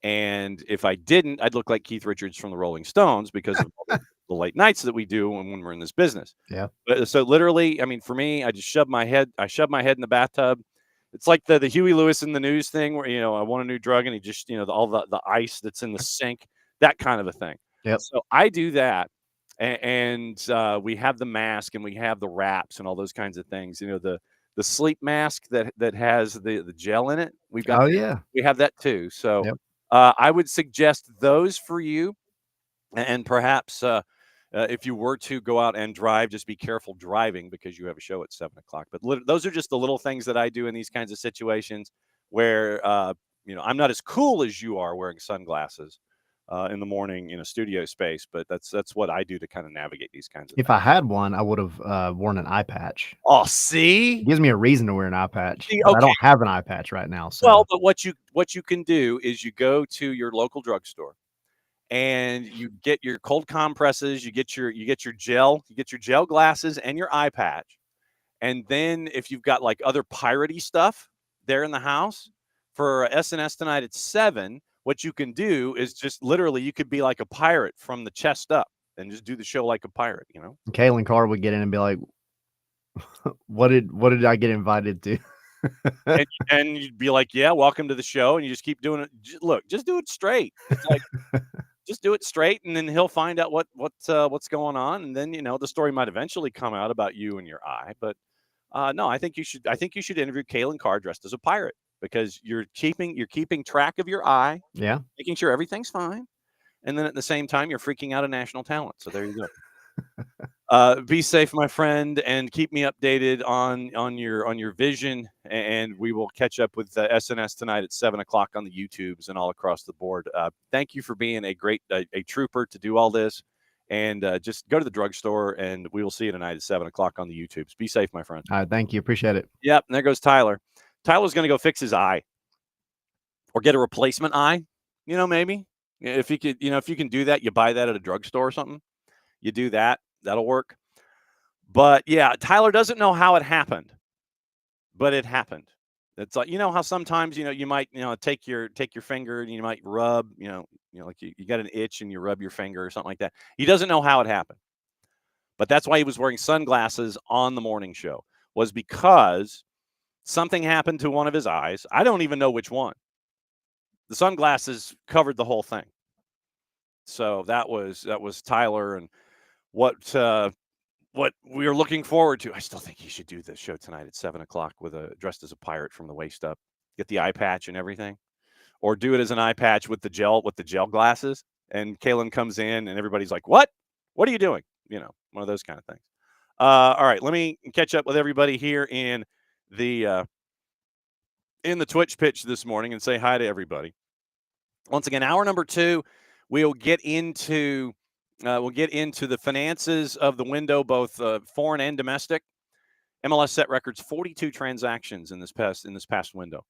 And if I didn't, I'd look like Keith Richards from the Rolling Stones because of all the late nights that we do when we're in this business. Yeah. But, so literally, I mean, for me, I just shove my head in the bathtub. It's like the Huey Lewis in the News thing where, I want a new drug and he just, all the ice that's in the sink, that kind of a thing. Yep. So I do that. And we have the mask and we have the wraps and all those kinds of things. The sleep mask that has the gel in it. We've got. Oh, yeah. We have that too. So yep. I would suggest those for you. And perhaps if you were to go out and drive, just be careful driving because you have a show at 7 o'clock. But those are just the little things that I do in these kinds of situations where, I'm not as cool as you are wearing sunglasses in the morning in a studio space. But that's what I do to kind of navigate these kinds of things. If I had one, I would have worn an eye patch. Oh, see? It gives me a reason to wear an eye patch. See, I don't have an eye patch right now. So. Well, but what you can do is you go to your local drugstore and you get your cold compresses, you get your gel glasses and your eye patch. And then if you've got like other piratey stuff there in the house for SNS tonight at 7, what you can do is just literally you could be like a pirate from the chest up and just do the show like a pirate, Kaylin Carr would get in and be like, what did I get invited to? and you'd be like, yeah, welcome to the show. And you just keep doing it. Look, just do it straight. It's like, just do it straight. And then he'll find out what's going on. And then, the story might eventually come out about you and your eye. But no, I think you should interview Kaylin Carr dressed as a pirate because you're keeping track of your eye. Yeah. Making sure everything's fine. And then at the same time, you're freaking out a national talent. So there you go. Be safe, my friend, and keep me updated on your vision. And we will catch up with SNS tonight at 7 o'clock on the YouTubes and all across the board. Thank you for being a great a trooper to do all this. And just go to the drugstore, and we will see you tonight at 7 o'clock on the YouTubes. Be safe, my friend. All right, thank you. Appreciate it. Yep, and there goes Tyler. Tyler's going to go fix his eye or get a replacement eye. Maybe if you could, if you can do that, you buy that at a drugstore or something. You do that. That'll work. But yeah, Tyler doesn't know how it happened, but it happened. It's like, how sometimes, you might, take your finger and you might rub, like you got an itch and you rub your finger or something like that. He doesn't know how it happened. But that's why he was wearing sunglasses on the morning show, was because something happened to one of his eyes. I don't even know which one. The sunglasses covered the whole thing. So that was Tyler, and what we are looking forward to. I still think he should do the show tonight at 7:00 with dressed as a pirate from the waist up, get the eye patch and everything, or do it as an eye patch with the gel glasses. And Kalen comes in and everybody's like, "What? What are you doing?" One of those kind of things. All right, let me catch up with everybody here the in the Twitch pitch this morning and say hi to everybody. Once again, hour number 2, we'll get into the finances of the window, both foreign and domestic. MLS set records 42 transactions in this past window.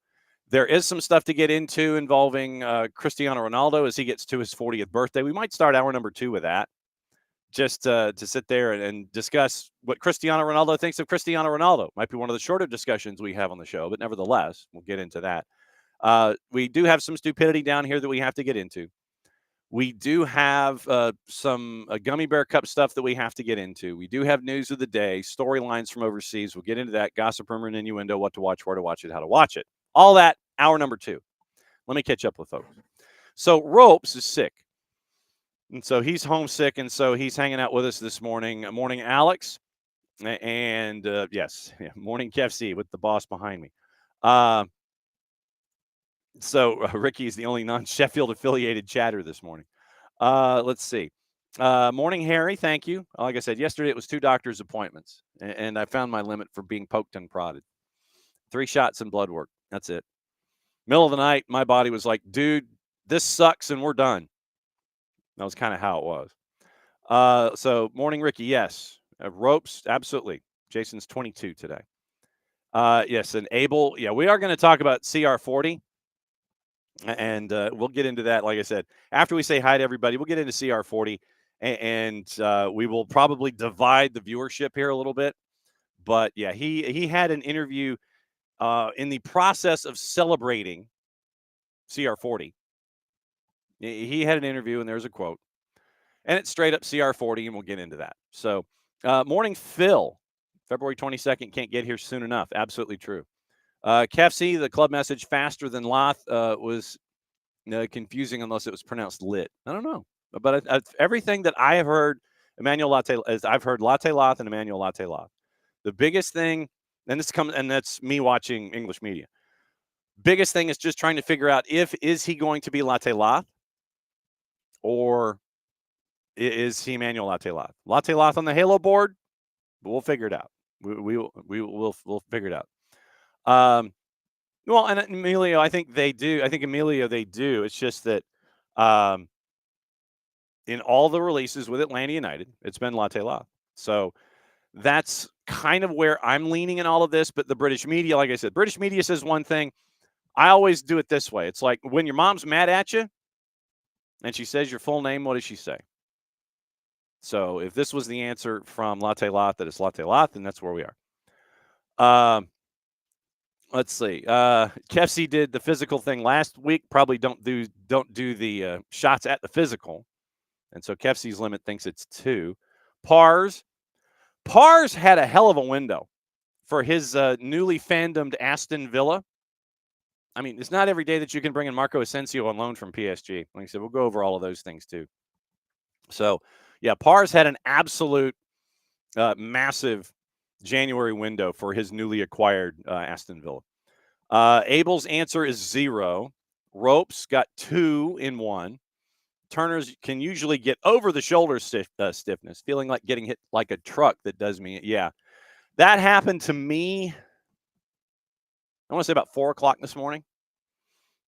There is some stuff to get into involving Cristiano Ronaldo as he gets to his 40th birthday. We might start hour number 2 with that, just to sit there and discuss what Cristiano Ronaldo thinks of Cristiano Ronaldo. Might be one of the shorter discussions we have on the show, but nevertheless, we'll get into that. We do have some stupidity down here that we have to get into. We do have some Gummy Bear Cup stuff that we have to get into. We do have news of the day, storylines from overseas. We'll get into that, gossip, rumor, and innuendo, what to watch, where to watch it, how to watch it. All that, hour number 2. Let me catch up with folks. So Ropes is sick. And so he's homesick, and so he's hanging out with us this morning. Morning, Alex. And yes, morning, Kev C, with the boss behind me. So Ricky is the only non-Sheffield affiliated chatter this morning. Let's see. Morning, Harry. Thank you. Like I said, yesterday it was 2 doctor's appointments, and I found my limit for being poked and prodded. 3 shots and blood work. That's it. Middle of the night, my body was like, dude, this sucks and we're done. That was kind of how it was. So morning, Ricky. Yes. Ropes. Absolutely. Jason's 22 today. Yes. And Abel. Yeah, we are going to talk about CR40. And we'll get into that. Like I said, after we say hi to everybody, we'll get into CR40, and we will probably divide the viewership here a little bit. But yeah, he had an interview in the process of celebrating CR40. He had an interview, and there's a quote, and it's straight up CR40, and we'll get into that. So, morning, Phil. February 22nd, can't get here soon enough. Absolutely true. KFC, the club message faster than Lath was confusing unless it was pronounced lit. I don't know. But everything that I have heard, I've heard Latte Lath and Emmanuel Latte Lath. The biggest thing, and that's me watching English media. Biggest thing is just trying to figure out is he going to be Latte Lath or is he Emmanuel Latte Lath? Latte Lath on the Halo board, but we'll figure it out. We'll figure it out. Well, and Emilio, I think Emilio, they do. It's just that in all the releases with Atlanta United, it's been Latte Lath. So that's kind of where I'm leaning in all of this. But the British media, like I said, British media says one thing. I always do it this way. It's like when your mom's mad at you and she says your full name, what does she say? So if this was the answer from Latte Lath that it's Latte Lath, then that's where we are. Let's see. Kefsey did the physical thing last week. Probably don't do the shots at the physical, and so Kefsey's limit thinks it's 2. Pars had a hell of a window for his newly fandomed Aston Villa. I mean, it's not every day that you can bring in Marco Asensio on loan from PSG. Like I said, we'll go over all of those things too. So, yeah, Pars had an absolute massive January window for his newly acquired Aston Villa. Abel's answer is 0. Ropes got 2 in 1. Turners can usually get over the shoulder stiffness, feeling like getting hit like a truck that does me. Yeah, that happened to me. I want to say about 4 o'clock this morning.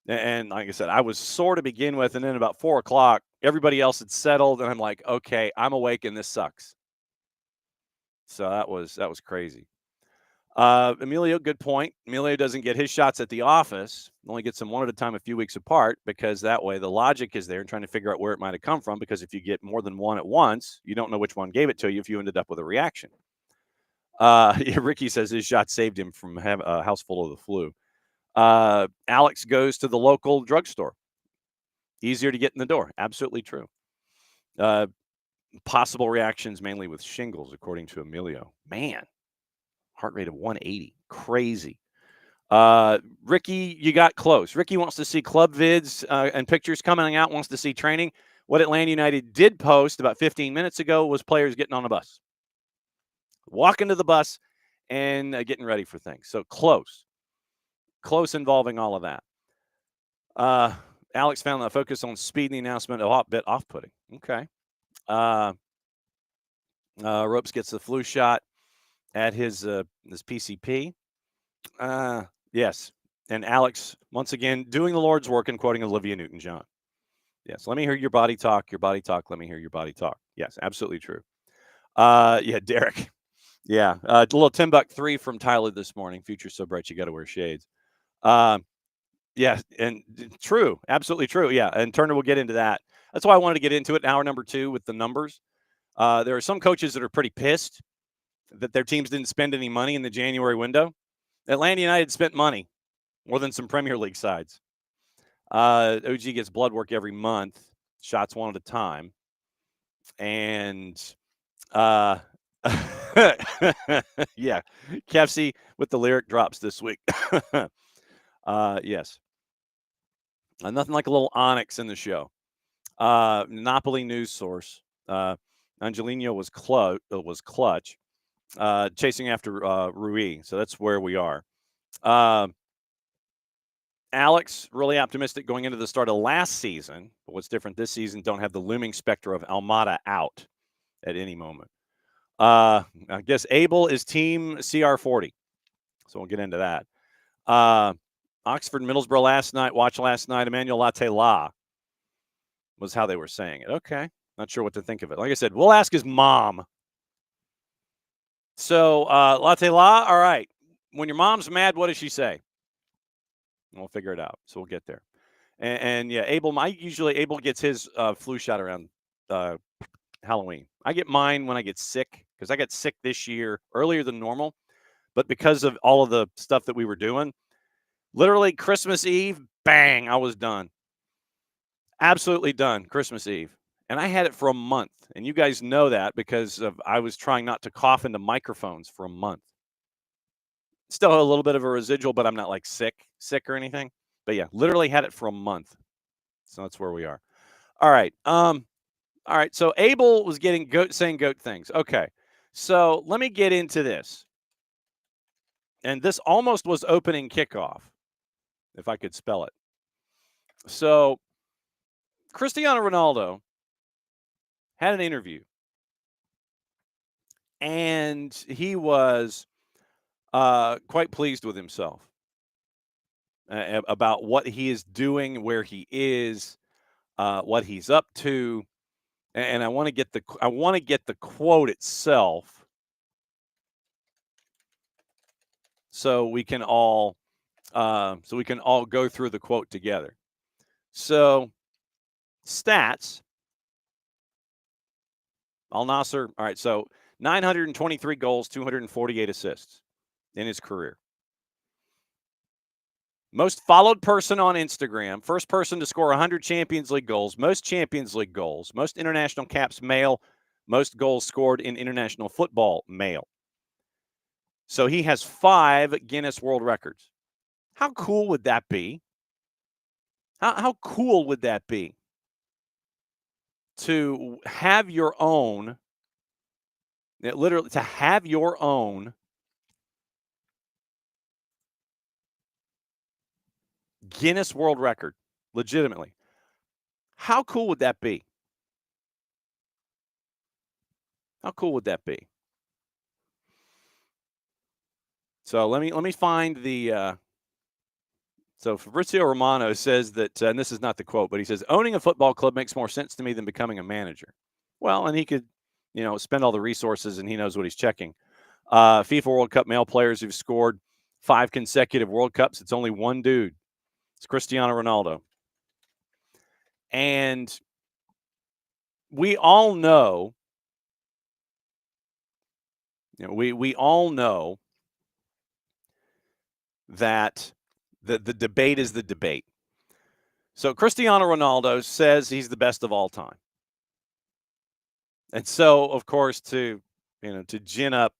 And like I said, I was sore to begin with. And then about 4 o'clock, everybody else had settled. And I'm like, okay, I'm awake and this sucks. So that was crazy. Emilio, good point. Emilio doesn't get his shots at the office. Only gets them one at a time, a few weeks apart, because that way the logic is there and trying to figure out where it might have come from. Because if you get more than one at once, you don't know which one gave it to you if you ended up with a reaction. Ricky says his shot saved him from a house full of the flu. Alex goes to the local drugstore. Easier to get in the door. Absolutely true. Possible reactions mainly with shingles, according to Emilio. Man, heart rate of 180. Crazy. Ricky, you got close. Ricky wants to see club vids and pictures coming out, wants to see training. What Atlanta United did post about 15 minutes ago was players getting on a bus, walking to the bus and getting ready for things. So close involving all of that. Alex found that focus on speed in the announcement a bit off-putting. Okay. Ropes gets the flu shot at his PCP. Yes. And Alex, once again, doing the Lord's work and quoting Olivia Newton-John. Yes. Let me hear your body talk. Your body talk. Let me hear your body talk. Yes, absolutely true. Yeah, Derek. Yeah. A little 10 buck 3 from Tyler this morning. Future so bright you got to wear shades. Yeah, and true. Absolutely true. Yeah. And Turner will get into that. That's why I wanted to get into it in hour number 2 with the numbers. There are some coaches that are pretty pissed that their teams didn't spend any money in the January window. Atlanta United spent money, more than some Premier League sides. OG gets blood work every month, shots one at a time. And yeah, Kefsey with the lyric drops this week. Yes. Nothing like a little Onyx in the show. Napoli news source. Angelino was clutch, chasing after Rui. So that's where we are. Alex, really optimistic going into the start of last season. But what's different this season, don't have the looming specter of Almada out at any moment. I guess Abel is team CR40. So we'll get into that. Oxford Middlesbrough last night. Emmanuel Latte Lath was how they were saying it. Okay. Not sure what to think of it. Like I said, we'll ask his mom. So, Latte Lath, all right. When your mom's mad, what does she say? We'll figure it out. So we'll get there. And yeah, Abel gets his flu shot around Halloween. I get mine when I get sick because I got sick this year earlier than normal. But because of all of the stuff that we were doing, literally Christmas Eve, bang, I was done. Absolutely done Christmas Eve. And I had it for a month. And you guys know that because I was trying not to cough into microphones for a month. Still a little bit of a residual, but I'm not like sick or anything. But yeah, literally had it for a month. So that's where we are. All right. All right. So Abel was saying goat things. Okay. So let me get into this. And this almost was opening kickoff, if I could spell it. So Cristiano Ronaldo had an interview. And he was quite pleased with himself about what he is doing, where he is, what he's up to. And I want to get the quote itself so we can all go through the quote together. So stats. Al Nasser. All right. So 923 goals, 248 assists in his career. Most followed person on Instagram, first person to score 100 Champions League goals, most Champions League goals, most international caps male, most goals scored in international football male. So he has 5 Guinness World Records. How cool would that be? How cool would that be? To have your own, literally to have your own Guinness World Record, legitimately. How cool would that be? How cool would that be? So let me find the. So Fabrizio Romano says that, and this is not the quote, but he says, owning a football club makes more sense to me than becoming a manager. Well, and he could, spend all the resources, and he knows what he's checking. FIFA World Cup male players who've scored 5 consecutive World Cups. It's only one dude. It's Cristiano Ronaldo. And we all know, we all know that The debate is the debate. So Cristiano Ronaldo says he's the best of all time. And so, of course, to gin up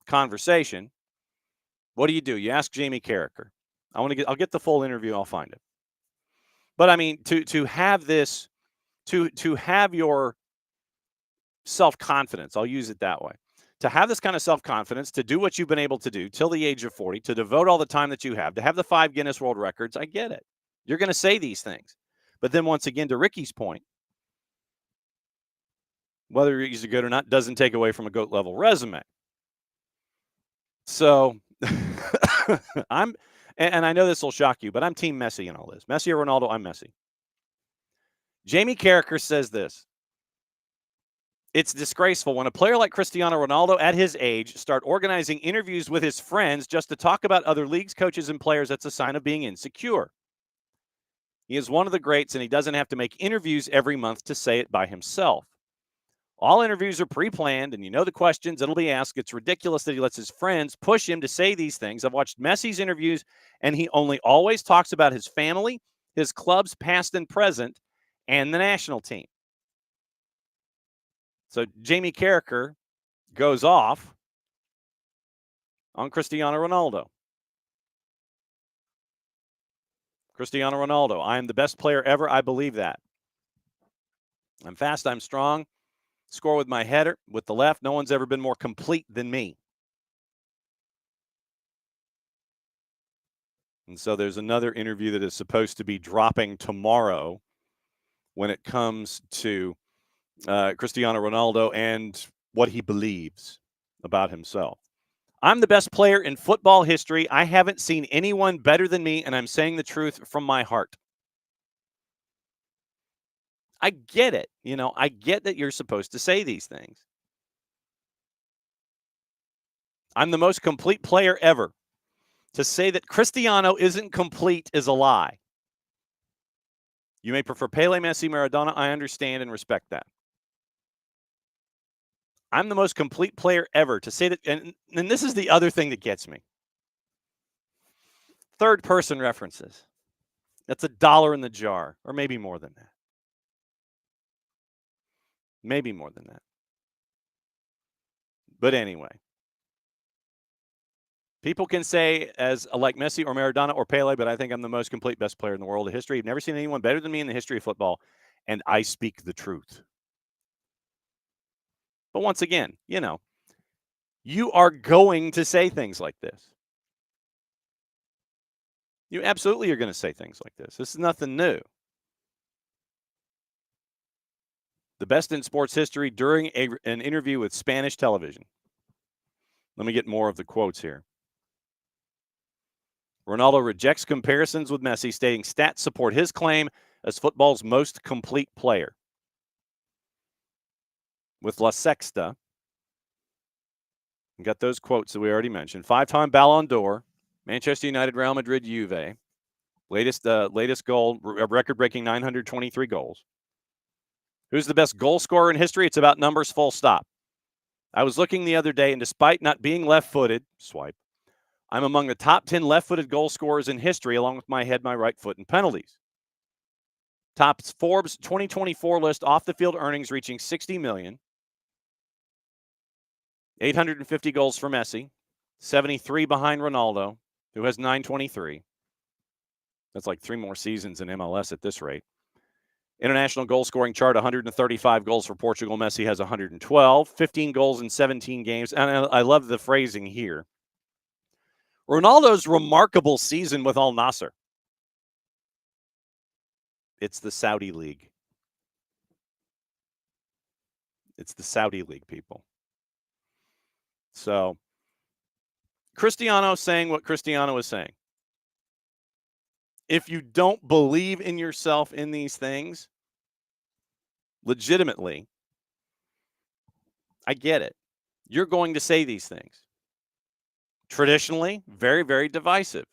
conversation, what do? You ask Jamie Carragher. I'll get the full interview, I'll find it. But I mean, to have this, to have your self-confidence, I'll use it that way. To have this kind of self-confidence, to do what you've been able to do till the age of 40, to devote all the time that you have, to have the 5 Guinness World Records, I get it. You're going to say these things. But then once again, to Ricky's point, whether he's a good or not doesn't take away from a GOAT level resume. So and I know this will shock you, but I'm Team Messi in all this. Messi or Ronaldo, I'm Messi. Jamie Carragher says this. It's disgraceful when a player like Cristiano Ronaldo at his age start organizing interviews with his friends just to talk about other leagues, coaches, and players. That's a sign of being insecure. He is one of the greats, and he doesn't have to make interviews every month to say it by himself. All interviews are pre-planned, and you know the questions that'll be asked. It's ridiculous that he lets his friends push him to say these things. I've watched Messi's interviews, and he only always talks about his family, his clubs, past and present, and the national team. So Jamie Carragher goes off on Cristiano Ronaldo. Cristiano Ronaldo, I am the best player ever. I believe that. I'm fast, I'm strong. Score with my header, with the left. No one's ever been more complete than me. And so there's another interview that is supposed to be dropping tomorrow when it comes to Cristiano Ronaldo and what he believes about himself. I'm the best player in football history. I haven't seen anyone better than me, and I'm saying the truth from my heart. I get it. I get that you're supposed to say these things. I'm the most complete player ever. To say that Cristiano isn't complete is a lie. You may prefer Pele, Messi, Maradona. I understand and respect that. I'm the most complete player ever. To say that, and this is the other thing that gets me. Third person references. That's $1 in the jar, or maybe more than that. Maybe more than that. But anyway, people can say as like Messi or Maradona or Pele, but I think I'm the most complete best player in the world of history. I've never seen anyone better than me in the history of football, and I speak the truth. But once again, you are going to say things like this. You absolutely are going to say things like this. This is nothing new. The best in sports history during an interview with Spanish television. Let me get more of the quotes here. Ronaldo rejects comparisons with Messi, stating stats support his claim as football's most complete player. With La Sexta, we got those quotes that we already mentioned. 5-time Ballon d'Or, Manchester United, Real Madrid, Juve. Latest goal, record-breaking 923 goals. Who's the best goal scorer in history? It's about numbers, full stop. I was looking the other day, and despite not being left-footed, swipe, I'm among the top 10 left-footed goal scorers in history, along with my head, my right foot, and penalties. Tops Forbes 2024 list off-the-field earnings reaching $60 million. 850 goals for Messi, 73 behind Ronaldo, who has 923. That's like 3 more seasons in MLS at this rate. International goal scoring chart, 135 goals for Portugal. Messi has 112, 15 goals in 17 games. And I love the phrasing here. Ronaldo's remarkable season with Al Nassr. It's the Saudi League. It's the Saudi League, people. So, Cristiano saying what Cristiano is saying. If you don't believe in yourself in these things, legitimately, I get it. You're going to say these things. Traditionally, very, very divisive.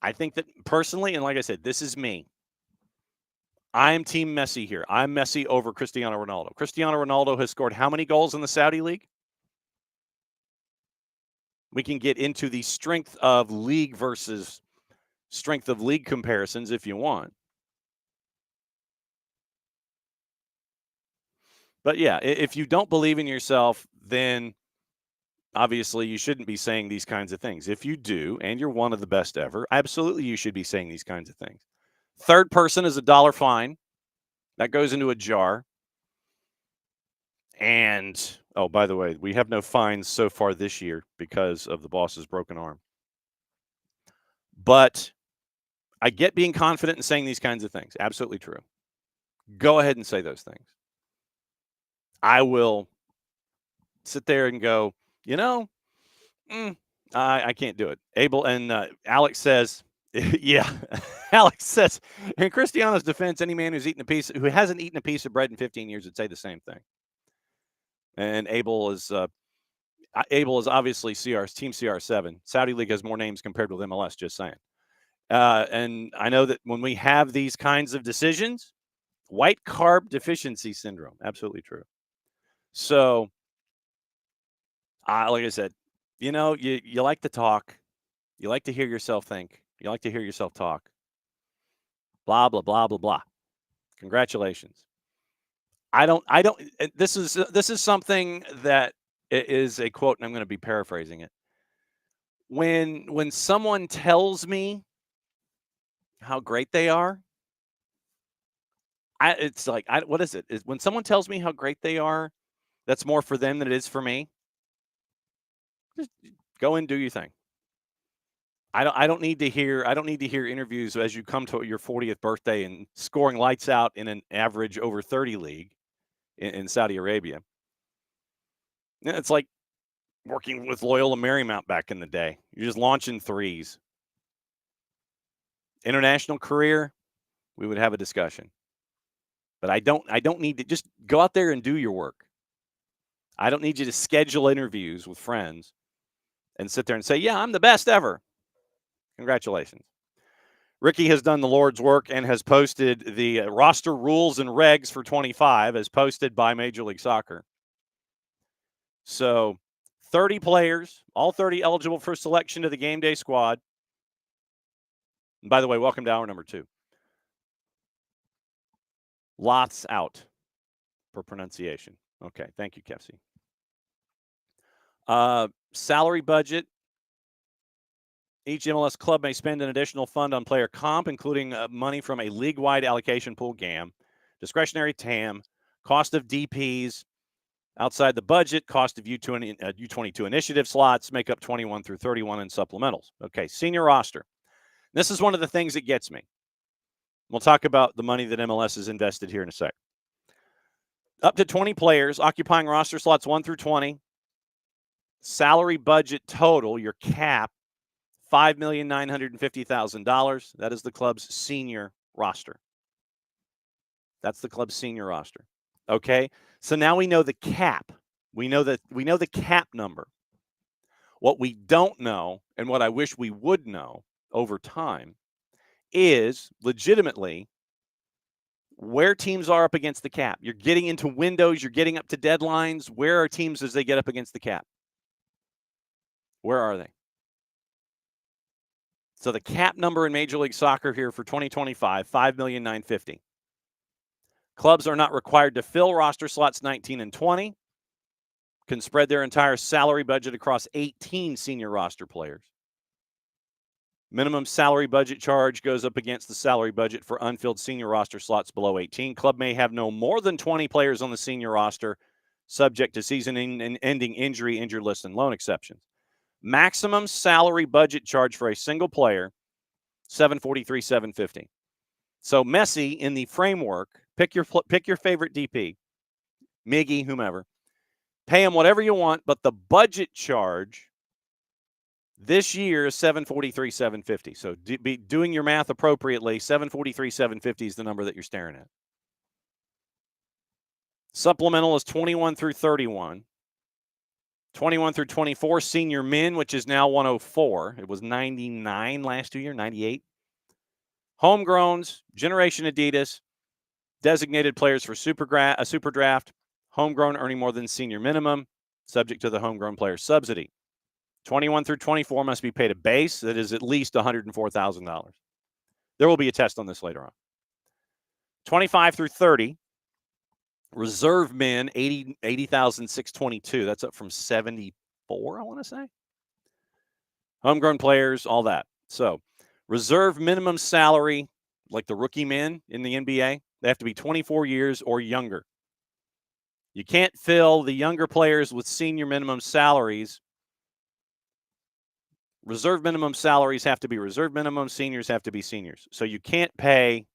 I think that personally, and like I said, this is me. I am Team Messi here. I'm Messi over Cristiano Ronaldo. Cristiano Ronaldo has scored how many goals in the Saudi League? We can get into the strength of league versus strength of league comparisons if you want. But yeah, if you don't believe in yourself, then obviously you shouldn't be saying these kinds of things. If you do, and you're one of the best ever, absolutely you should be saying these kinds of things. Third person is $1 fine. That goes into a jar. And, oh, by the way, we have no fines so far this year because of the boss's broken arm. But I get being confident in saying these kinds of things. Absolutely true. Go ahead and say those things. I will sit there and go, you know, I can't do it. Abel and Alex says, yeah. Alex says, in Cristiano's defense, any man who hasn't eaten a piece of bread in 15 years would say the same thing. And Abel is obviously Team CR7. Saudi League has more names compared with MLS. Just saying. And I know that when we have these kinds of decisions, white carb deficiency syndrome, absolutely true. So, like I said, you like to talk, you like to hear yourself think, you like to hear yourself talk. Blah blah blah blah blah. Congratulations. I don't. This is something that is a quote, and I'm going to be paraphrasing it. When someone tells me how great they are, it's like, what is it? When someone tells me how great they are, that's more for them than it is for me. Just go and do your thing. I don't need to hear interviews as you come to your 40th birthday and scoring lights out in an average over 30 league in Saudi Arabia. It's like working with Loyola Marymount back in the day. You're just launching threes. International career, we would have a discussion. But I don't need to just go out there and do your work. I don't need you to schedule interviews with friends and sit there and say, yeah, I'm the best ever. Congratulations. Ricky has done the Lord's work and has posted the roster rules and regs for 25 as posted by Major League Soccer. So 30 players, all 30 eligible for selection to the game day squad. And by the way, welcome to hour number 2. Lots out for pronunciation. Okay, thank you, Kefsi. Salary budget. Each MLS club may spend an additional fund on player comp, including money from a league-wide allocation pool GAM, discretionary TAM, cost of DPs, outside the budget, cost of U22 initiative slots, make up 21 through 31 in supplementals. Okay, senior roster. This is one of the things that gets me. We'll talk about the money that MLS has invested here in a sec. Up to 20 players, occupying roster slots 1 through 20. Salary budget total, your cap, $5,950,000. That is the club's senior roster. That's the club's senior roster. Okay, so now we know the cap. We know the cap number. What we don't know, and what I wish we would know over time, is legitimately where teams are up against the cap. You're getting into windows, you're getting up to deadlines. Where are teams as they get up against the cap? Where are they? So the cap number in Major League Soccer here for 2025, $5,950,000. Clubs are not required to fill roster slots 19 and 20. Can spread their entire salary budget across 18 senior roster players. Minimum salary budget charge goes up against the salary budget for unfilled senior roster slots below 18. Club may have no more than 20 players on the senior roster, subject to season-ending injury, injured list, and loan exceptions. Maximum salary budget charge for a single player, $743,750. So Messi in the framework, pick your favorite DP, Miggy, whomever, pay him whatever you want, but the budget charge this year is $743,750. So be doing your math appropriately. $743,750 is the number that you're staring at. Supplemental is 21 through 31. 21 through 24, senior men, which is now 104. It was 99 last year, 98. Homegrowns, Generation Adidas, designated players for super draft, homegrown earning more than senior minimum, subject to the homegrown player subsidy. 21 through 24 must be paid a base that is at least $104,000. There will be a test on this later on. 25 through 30, reserve men, 80,622. That's up from 74, I want to say. Homegrown players, all that. So, reserve minimum salary, like the rookie men in the NBA, they have to be 24 years or younger. You can't fill the younger players with senior minimum salaries. Reserve minimum salaries have to be reserve minimum, seniors have to be seniors. So you can't pay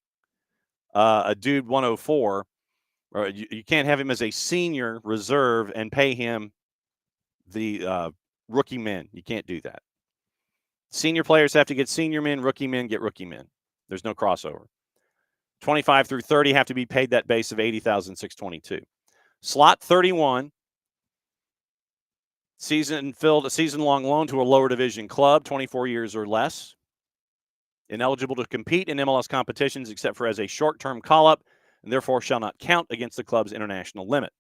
a dude 104, or you can't have him as a senior reserve and pay him the rookie men. You can't do that. Senior players have to get senior men, rookie men get rookie men. There's no crossover. 25 through 30 have to be paid that base of $80,622. Slot 31, filled a season-long loan to a lower division club, 24 years or less. Ineligible to compete in MLS competitions except for as a short-term call-up, and therefore shall not count against the club's international limit.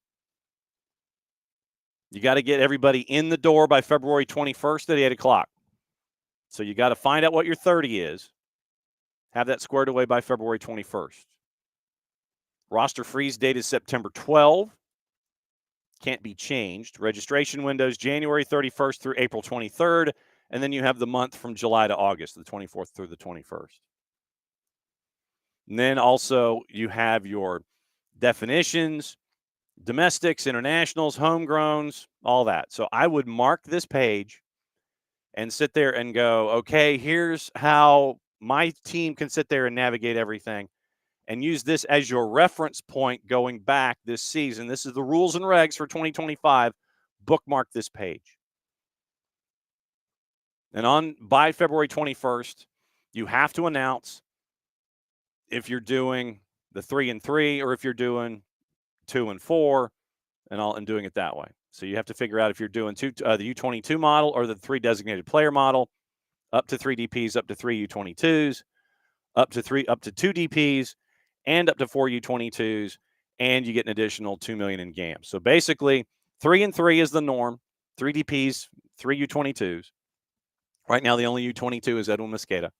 You got to get everybody in the door by February 21st at 8 o'clock. So you got to find out what your 30 is, have that squared away by February 21st. Roster freeze date is September 12. Can't be changed. Registration windows January 31st through April 23rd, and then you have the month from July to August, the 24th through the 21st. And then also you have your definitions, domestics, internationals, homegrowns, all that. So I would mark this page and sit there and go, okay, here's how my team can sit there and navigate everything, and use this as your reference point going back this season. This is the rules and regs for 2025. Bookmark this page. And by February 21st, you have to announce if you're doing the 3 and 3 or if you're doing 2 and 4 and doing it that way. So you have to figure out if you're doing the U22 model or the 3 designated player model, up to 3 DPs, up to 3 U22s, up to 2 DPs, and up to 4 U22s, and you get an additional $2 million in GAMs. So basically, 3 and 3 is the norm. 3 DPs, 3 U22s. Right now, the only U22 is Edwin Mosqueda,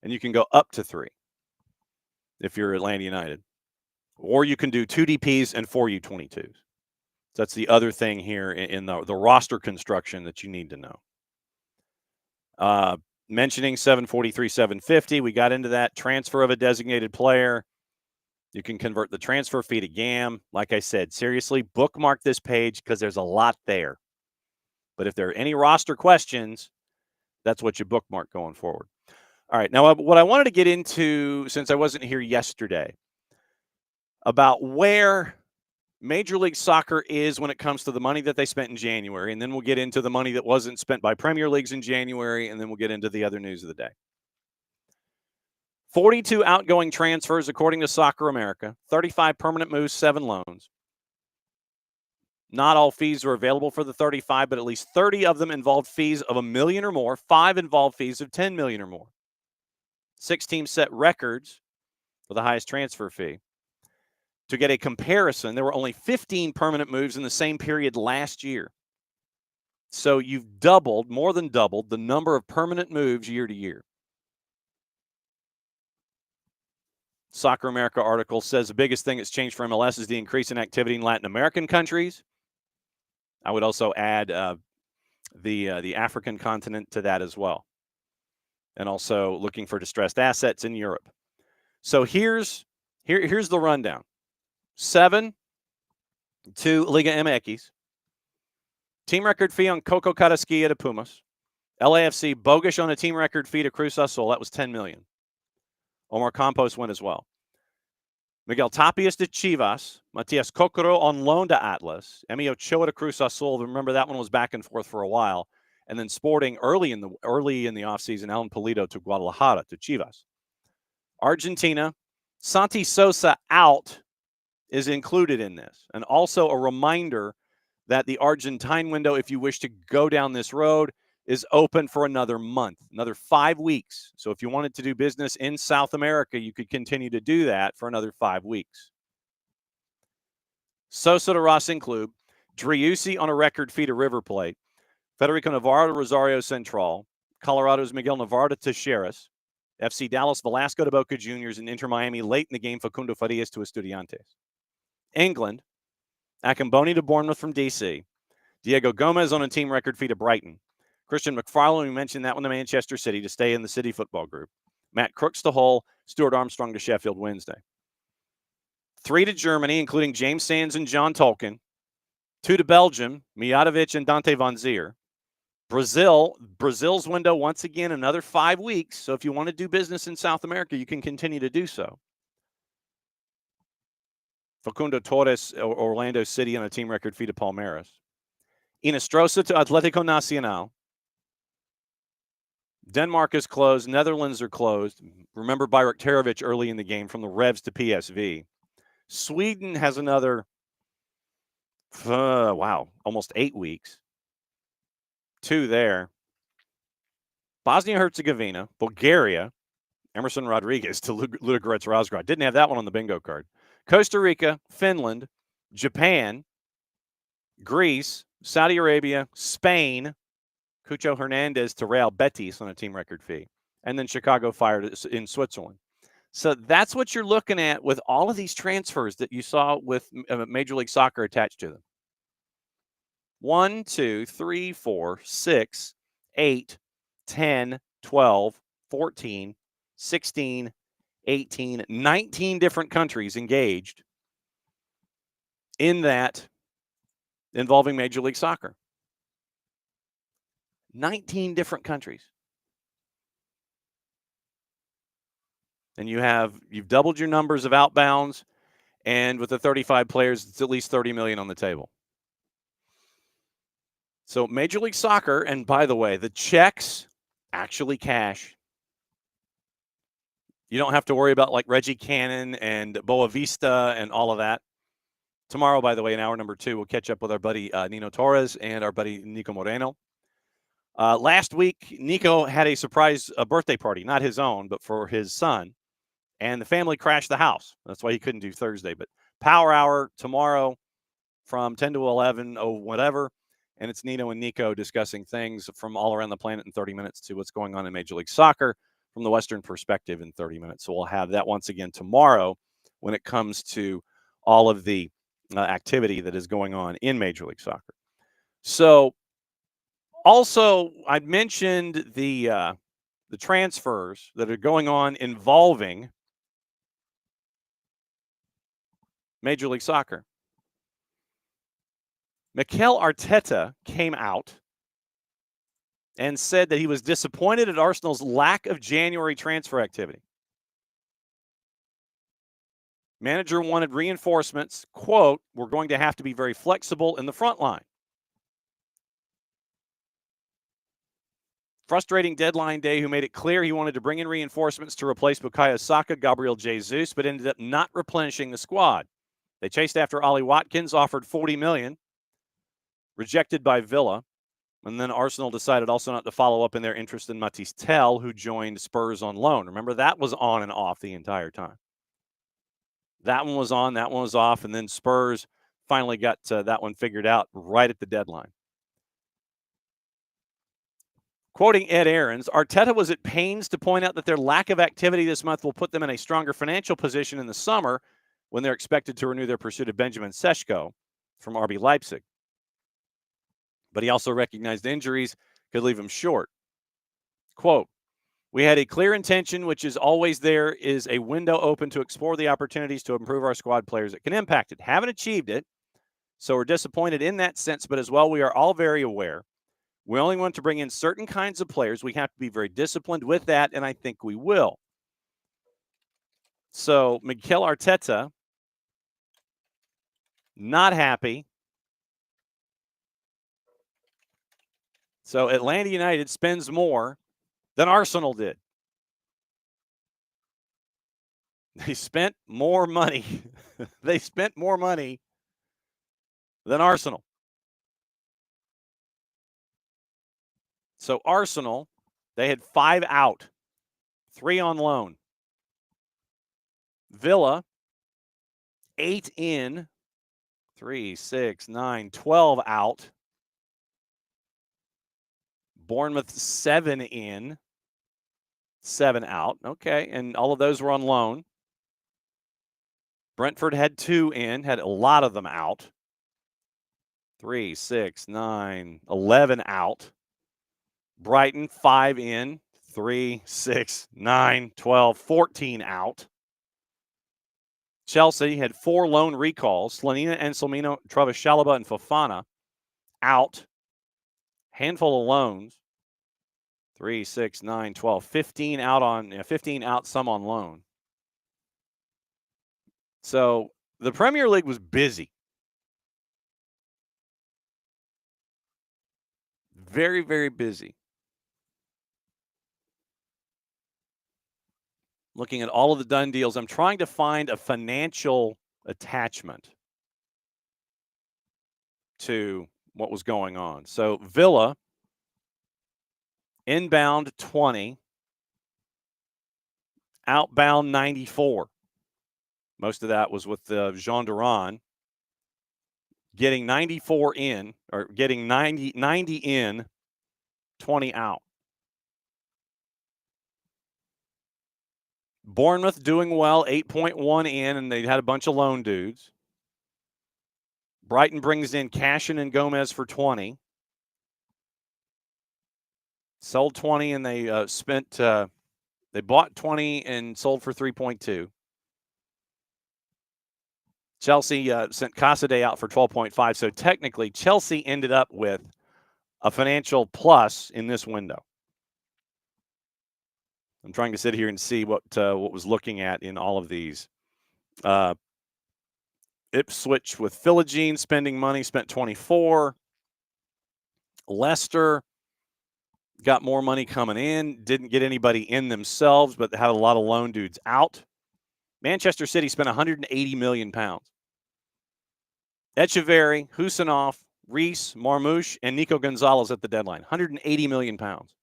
and you can go up to 3 if you're Atlanta United, or you can do 2 DPs and 4 U22s. So that's the other thing here in the roster construction that you need to know. Mentioning 743, 750, we got into that. Transfer of a designated player. You can convert the transfer fee to GAM. Like I said, seriously, bookmark this page because there's a lot there. But if there are any roster questions, that's what you bookmark going forward. All right, now what I wanted to get into, since I wasn't here yesterday, about where Major League Soccer is when it comes to the money that they spent in January, and then we'll get into the money that wasn't spent by Premier Leagues in January, and then we'll get into the other news of the day. 42 outgoing transfers, according to Soccer America, 35 permanent moves, 7 loans. Not all fees are available for the 35, but at least 30 of them involved fees of $1 million or more. 5 involved fees of $10 million or more. 6 teams set records for the highest transfer fee. To get a comparison, there were only 15 permanent moves in the same period last year. So you've more than doubled the number of permanent moves year to year. Soccer America article says the biggest thing that's changed for MLS is the increase in activity in Latin American countries. I would also add the African continent to that as well. And also looking for distressed assets in Europe. So here's the rundown. 7 to Liga MX. Team record fee on Coco Carrasquilla to Pumas. LAFC bogus on a team record fee to Cruz Azul. That was $10 million. Omar Campos went as well. Miguel Tapias to Chivas. Matias Kokoro on loan to Atlas. Emi Ochoa to Cruz Azul. Remember, that one was back and forth for a while. And then Sporting early in the offseason, Alan Pulido to Guadalajara to Chivas. Argentina, Santi Sosa out is included in this. And also a reminder that the Argentine window, if you wish to go down this road, is open for another month, another 5 weeks. So if you wanted to do business in South America, you could continue to do that for another 5 weeks. Sosa to Racing Club, Driussi on a record fee to River Plate, Federico Navarro to Rosario Central. Colorado's Miguel Navarro to Teixeiras. FC Dallas Velasco to Boca Juniors, and Inter Miami late in the game Facundo Farias to Estudiantes. England, Akamboni to Bournemouth from DC. Diego Gomez on a team record fee to Brighton. Christian McFarlane, we mentioned that one to Manchester City to stay in the City Football Group. Matt Crooks to Hull. Stuart Armstrong to Sheffield Wednesday. 3 to Germany, including James Sands and John Tolkien. 2 to Belgium, Mijatovic and Dante Van Zier. Brazil's window, once again, another 5 weeks. So if you want to do business in South America, you can continue to do so. Facundo Torres, Orlando City on a team record fee to Palmeiras. Inestrosa to Atlético Nacional. Denmark is closed. Netherlands are closed. Remember Bayraktarovic early in the game from the Revs to PSV. Sweden has another, almost 8 weeks. 2 there. Bosnia-Herzegovina, Bulgaria, Emerson Rodriguez to Ludogorets Razgrad. Didn't have that one on the bingo card. Costa Rica, Finland, Japan, Greece, Saudi Arabia, Spain, Cucho Hernandez to Real Betis on a team record fee, and then Chicago Fire in Switzerland. So that's what you're looking at with all of these transfers that you saw with Major League Soccer attached to them. 1, 2, 3, 4, 6, 8, 10, 12, 14, 16, 18, 19 different countries engaged in that involving Major League Soccer. 19 different countries. And you've doubled your numbers of outbounds, and with the 35 players, it's at least $30 million on the table. So Major League Soccer, and by the way, the checks actually cash. You don't have to worry about like Reggie Cannon and Boa Vista and all of that. Tomorrow, by the way, in hour number 2, we'll catch up with our buddy Nino Torres and our buddy Nico Moreno. Last week, Nico had a surprise birthday party, not his own, but for his son. And the family crashed the house. That's why he couldn't do Thursday. But Power Hour tomorrow from 10 to 11, whatever. And it's Nino and Nico discussing things from all around the planet in 30 minutes to what's going on in Major League Soccer from the Western perspective in 30 minutes. So we'll have that once again tomorrow when it comes to all of the activity that is going on in Major League Soccer. So also, I mentioned the transfers that are going on involving Major League Soccer. Mikel Arteta came out and said that he was disappointed at Arsenal's lack of January transfer activity. Manager wanted reinforcements. Quote, "We're going to have to be very flexible in the front line." Frustrating deadline day, who made it clear he wanted to bring in reinforcements to replace Bukayo Saka, Gabriel Jesus, but ended up not replenishing the squad. They chased after Ollie Watkins, offered $40 million, rejected by Villa. And then Arsenal decided also not to follow up in their interest in Matisse Tell, who joined Spurs on loan. Remember, that was on and off the entire time. That one was on, that one was off, and then Spurs finally got that one figured out right at the deadline. Quoting Ed Aarons, Arteta was at pains to point out that their lack of activity this month will put them in a stronger financial position in the summer when they're expected to renew their pursuit of Benjamin Sesko from RB Leipzig. But he also recognized injuries could leave him short. Quote, "We had a clear intention, which is always there, is a window open to explore the opportunities to improve our squad players that can impact it. Haven't achieved it, so we're disappointed in that sense, but as well, we are all very aware. We only want to bring in certain kinds of players. We have to be very disciplined with that, and I think we will." So Mikel Arteta, not happy. So Atlanta United spends more than Arsenal did. They spent more money. They spent more money than Arsenal. So Arsenal, they had 5 out, 3 on loan. Villa, 8 in, 3, 6, 9, 12 out. Bournemouth 7 in, 7 out. Okay, and all of those were on loan. Brentford had 2 in, had a lot of them out. 3, 6, 9, 11 out. Brighton 5 in, 3, 6, 9, 12, 14 out. Chelsea had 4 loan recalls. Slanina, Anselmino, Travis Chalobah, and Fofana out. Handful of loans. 3, 6, 9, 12, 15 out 15 out, some on loan. So the Premier League was busy. Very, very busy. Looking at all of the done deals, I'm trying to find a financial attachment to what was going on. So Villa, inbound 20, outbound 94. Most of that was with Jean Duran. Getting 94 in, or getting 90 in, 20 out. Bournemouth doing well, 8.1 in, and they had a bunch of loan dudes. Brighton brings in Cashin and Gomez for 20. Sold 20, and they they bought 20 and sold for 3.2. Chelsea sent Casade out for 12.5. So technically, Chelsea ended up with a financial plus in this window. I'm trying to sit here and see what was looking at in all of these. Ipswich with Philogene spending money, spent 24. Leicester got more money coming in, didn't get anybody in themselves, but had a lot of loan dudes out. Manchester City spent 180 million pounds. Echeverry, Husinov, Reese, Marmouche, and Nico Gonzalez at the deadline. 180 million pounds.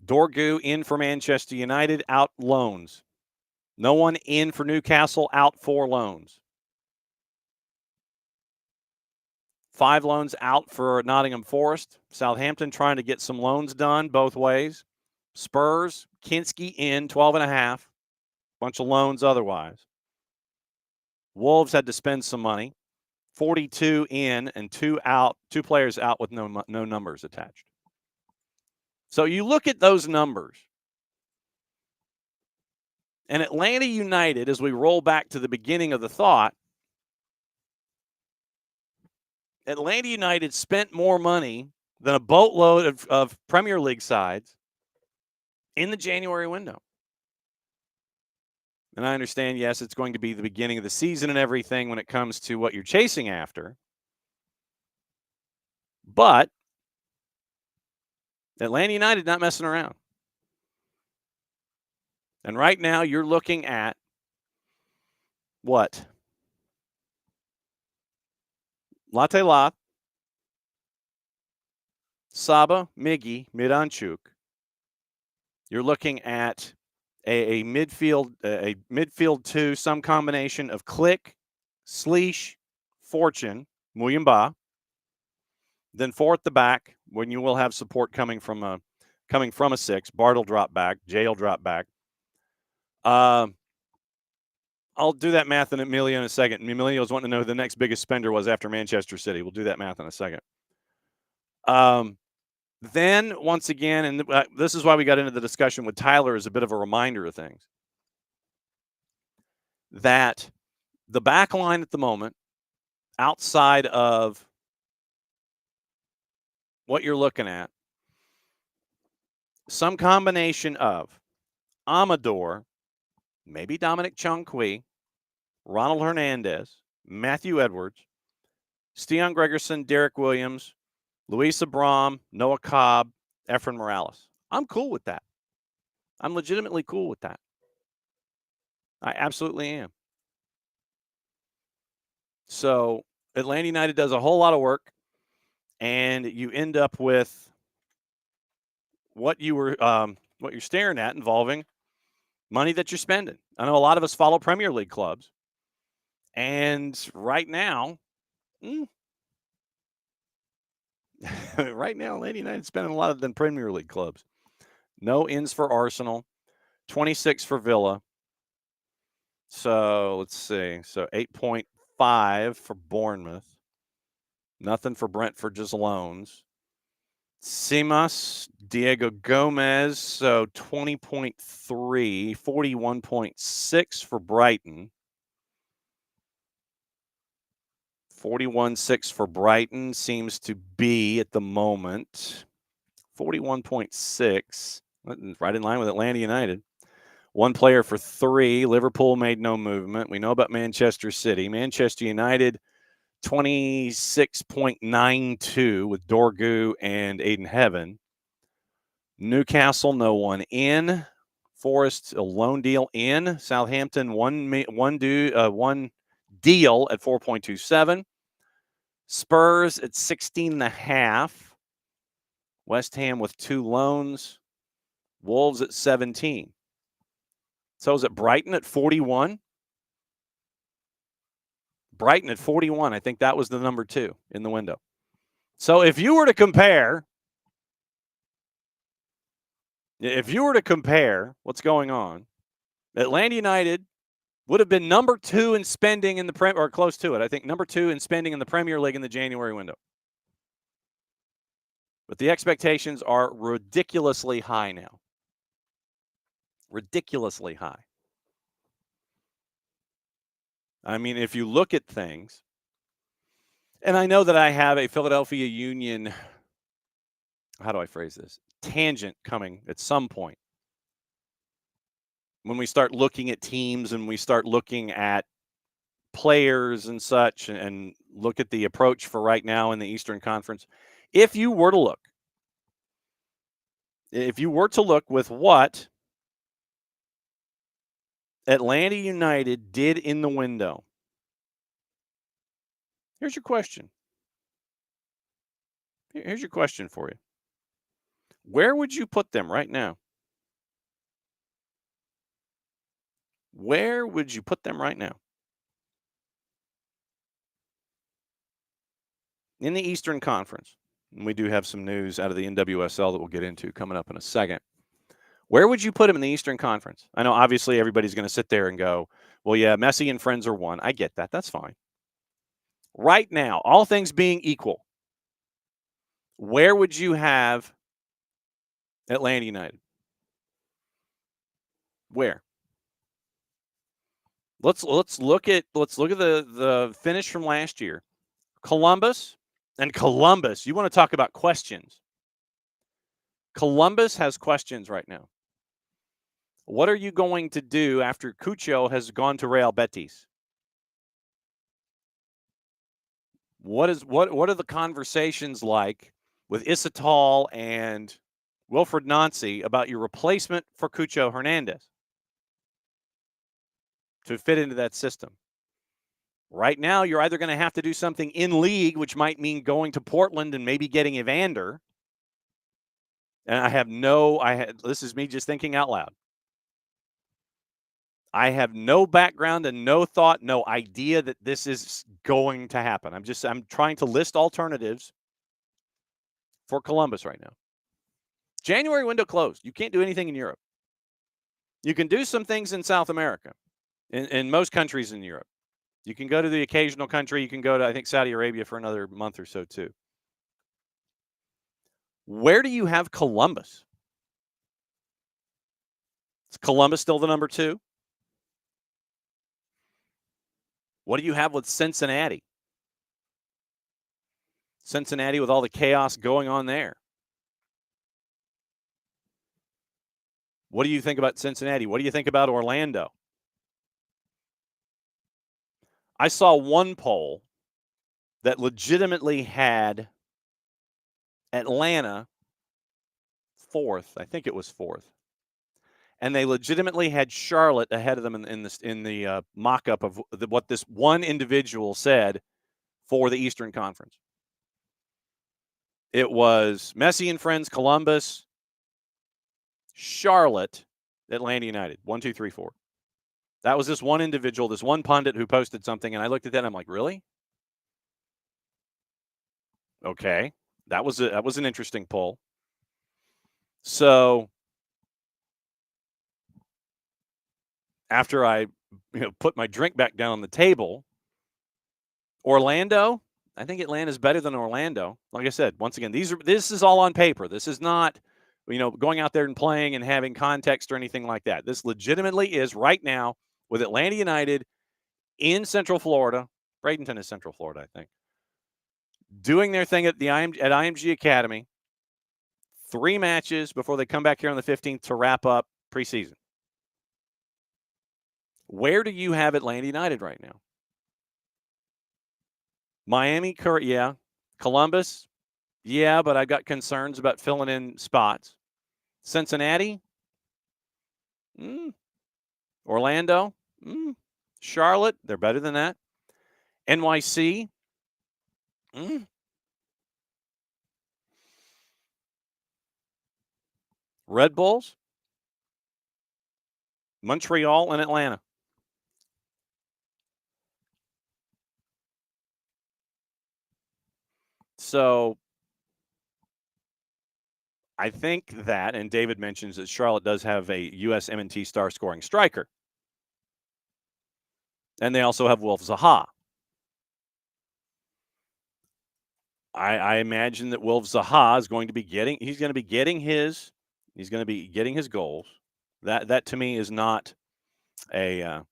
Dorgu in for Manchester United, out loans. No one in for Newcastle, out 4 loans. 5 loans out for Nottingham Forest. Southampton trying to get some loans done both ways. Spurs, Kinski in, 12.5. Bunch of loans otherwise. Wolves had to spend some money. 42 in and 2 out, 2 players out with no numbers attached. So you look at those numbers. And Atlanta United, as we roll back to the beginning of the thought, Atlanta United spent more money than a boatload of Premier League sides in the January window. And I understand, yes, it's going to be the beginning of the season and everything when it comes to what you're chasing after. But Atlanta United not messing around. And right now you're looking at what? Latte Lath, Saba, Miggy, Miranchuk. You're looking at a midfield 2, some combination of Click, Sleesh, Fortune, Muyamba. Then 4 at the back, when you will have support coming from a 6. Bart will drop back. Jay will drop back. I'll do that math in Emilio in a second. Emilio's wanting to know who the next biggest spender was after Manchester City. We'll do that math in a second. Then, once again, and this is why we got into the discussion with Tyler as a bit of a reminder of things, that the back line at the moment, outside of what you're looking at, some combination of Amador, maybe Dominic Chongqui, Ronald Hernandez, Matthew Edwards, Steon Gregerson, Derek Williams, Luis Abram, Noah Cobb, Efren Morales. I'm cool with that. I'm legitimately cool with that. I absolutely am. So Atlanta United does a whole lot of work, and you end up with what you're staring at involving money that you're spending. I know a lot of us follow Premier League clubs, and right now, Right now, Atlanta United spending a lot of the Premier League clubs. No ins for Arsenal, 26 for Villa. So let's see. So 8.5 for Bournemouth. Nothing for Brentford, just loans. Simas, Diego Gomez, so 20.3, 41.6 for Brighton. 41.6 for Brighton seems to be at the moment. 41.6, right in line with Atlanta United. One player for 3. Liverpool made no movement. We know about Manchester City. Manchester United, 26.92 with Dorgu and Aiden Heaven. Newcastle, no one in. Forest, a loan deal in. Southampton, one deal at 4.27. Spurs at 16.5. West Ham with 2 loans. Wolves at 17. So is it Brighton at 41? Brighton at 41. I think that was the number 2 in the window. So if you were to compare what's going on, Atlanta United would have been number 2 in spending in the or close to it. I think number 2 in spending in the Premier League in the January window. But the expectations are ridiculously high now. Ridiculously high. I mean, if you look at things, and I know that I have a Philadelphia Union, how do I phrase this? Tangent coming at some point. When we start looking at teams and we start looking at players and such, and look at the approach for right now in the Eastern Conference, if you were to look with what Atlanta United did in the window, here's your question. Here's your question for you. Where would you put them right now? Where would you put them right now? In the Eastern Conference. And we do have some news out of the NWSL that we'll get into coming up in a second. Where would you put them in the Eastern Conference? I know obviously everybody's going to sit there and go, well, yeah, Messi and friends are one. I get that. That's fine. Right now, all things being equal, where would you have Atlanta United? Where? Let's look at the finish from last year. Columbus. You want to talk about questions. Columbus has questions right now. What are you going to do after Cucho has gone to Real Betis? What are the conversations like with Isatal and Wilfred Nancy about your replacement for Cucho Hernandez to fit into that system? Right now, you're either going to have to do something in league, which might mean going to Portland and maybe getting Evander. And this is me just thinking out loud. I have no background and no thought, no idea that this is going to happen. I'm trying to list alternatives for Columbus right now. January window closed. You can't do anything in Europe. You can do some things in South America, in most countries in Europe. You can go to the occasional country. You can go to, I think, Saudi Arabia for another month or so, too. Where do you have Columbus? Is Columbus still the number 2? What do you have with Cincinnati? Cincinnati with all the chaos going on there. What do you think about Cincinnati? What do you think about Orlando? I saw one poll that legitimately had Atlanta 4th. I think it was 4th. And they legitimately had Charlotte ahead of them in the mock-up of what this one individual said for the Eastern Conference. It was Messi and friends, Columbus, Charlotte, Atlanta United. 1, 2, 3, 4. That was this one individual, this one pundit who posted something, and I looked at that and I'm like, really? Okay. That was an interesting poll. So after I put my drink back down on the table, Orlando, I think Atlanta's better than Orlando. Like I said, once again, this is all on paper. This is not, going out there and playing and having context or anything like that. This legitimately is right now with Atlanta United in Central Florida. Bradenton is Central Florida, I think. Doing their thing at IMG Academy. 3 matches before they come back here on the 15th to wrap up preseason. Where do you have Atlanta United right now? Miami, yeah. Columbus, yeah, but I've got concerns about filling in spots. Cincinnati, Orlando, Charlotte, they're better than that. NYC, Red Bulls, Montreal, and Atlanta. So I think that, and David mentions that Charlotte does have a USMNT star scoring striker. And they also have Wolf Zaha. I imagine that Wolf Zaha is going to be getting his goals. That to me is not a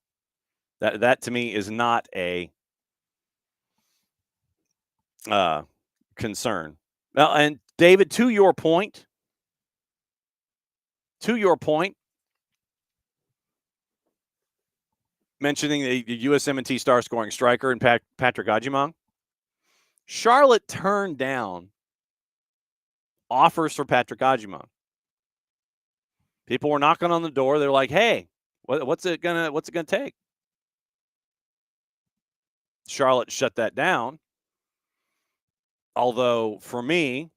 that to me is not a concern. Now, and David, to your point, mentioning the USMNT star scoring striker and Patrick Adjumong, Charlotte turned down offers for Patrick Adjumong. People were knocking on the door. They're like, "Hey, what's it gonna take?" Charlotte shut that down. Although for me,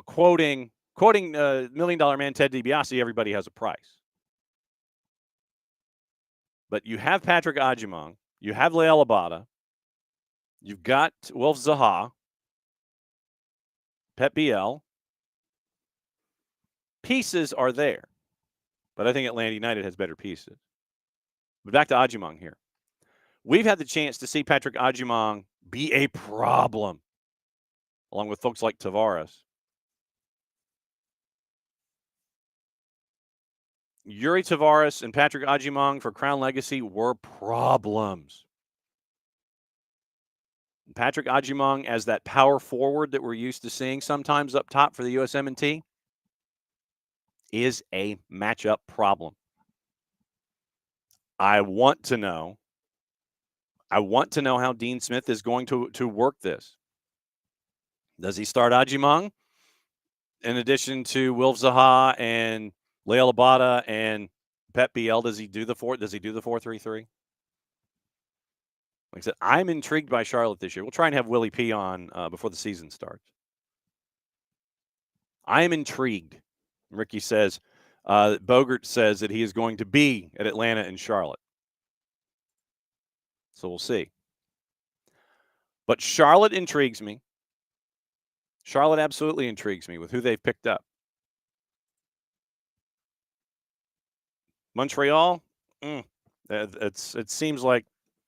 quoting $1 Million Man Ted DiBiase, everybody has a price. But you have Patrick Adjumong, you have Latte Lath, you've got Wolf Zaha, Pep Biel. Pieces are there, but I think Atlanta United has better pieces. But back to Adjumong here. We've had the chance to see Patrick Adjumong be a problem, along with folks like Tavares. Yuri Tavares and Patrick Adjumong for Crown Legacy were problems. Patrick Adjumong as that power forward that we're used to seeing sometimes up top for the USMNT is a matchup problem. I want to know how Dean Smith is going to work this. Does he start Adjumong in addition to Wilf Zaha and Latte Lath and Pep Biel? Does he do the 4-3-3? Like I said, I'm intrigued by Charlotte this year. We'll try and have Willie P on before the season starts. I am intrigued. Ricky says, Bogert says that he is going to be at Atlanta and Charlotte. So we'll see. But Charlotte intrigues me. Charlotte absolutely intrigues me with who they've picked up. Montreal, it seems like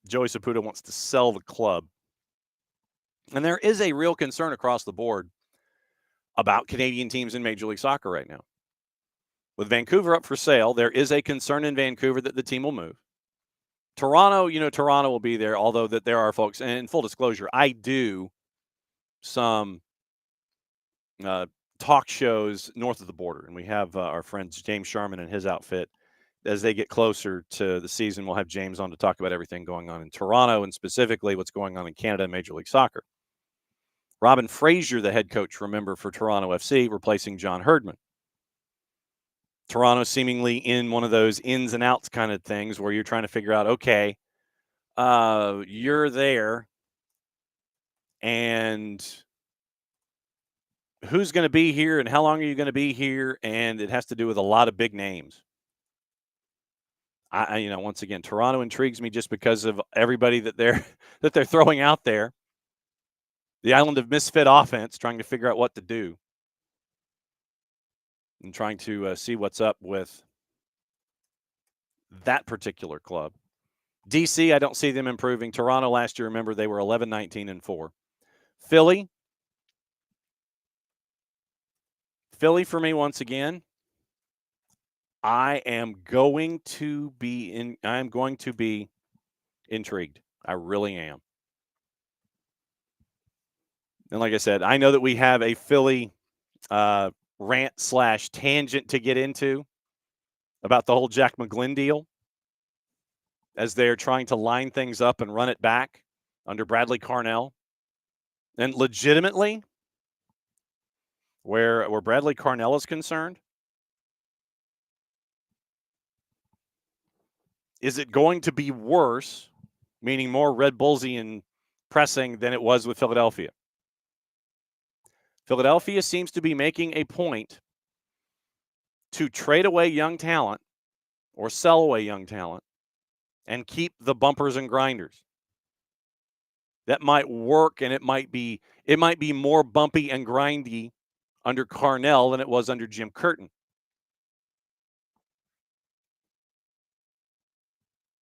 Joey Saputo wants to sell the club. And there is a real concern across the board about Canadian teams in Major League Soccer right now. With Vancouver up for sale, there is a concern in Vancouver that the team will move. Toronto, Toronto will be there, although that there are folks, and in full disclosure, I do some talk shows north of the border, and we have our friend James Sharman and his outfit. As they get closer to the season, we'll have James on to talk about everything going on in Toronto and specifically what's going on in Canada and Major League Soccer. Robin Fraser, the head coach, remember, for Toronto FC, replacing John Herdman. Toronto seemingly in one of those ins and outs kind of things where you're trying to figure out, okay, you're there, and who's going to be here and how long are you going to be here? And it has to do with a lot of big names. Once again, Toronto intrigues me just because of everybody that they're throwing out there. The island of misfit offense, trying to figure out what to do and trying to see what's up with that particular club. DC, I don't see them improving. Toronto last year, remember, they were 11-19-4. Philly for me once again. I am going to be intrigued. I really am. And like I said, I know that we have a Philly rant/tangent to get into about the whole Jack McGlynn deal as they're trying to line things up and run it back under Bradley Carnell. And legitimately, where Bradley Carnell is concerned, is it going to be worse, meaning more Red Bullsian pressing than it was with Philadelphia? Philadelphia seems to be making a point to trade away young talent or sell away young talent and keep the bumpers and grinders. That might work, and it might be more bumpy and grindy under Carnell than it was under Jim Curtin.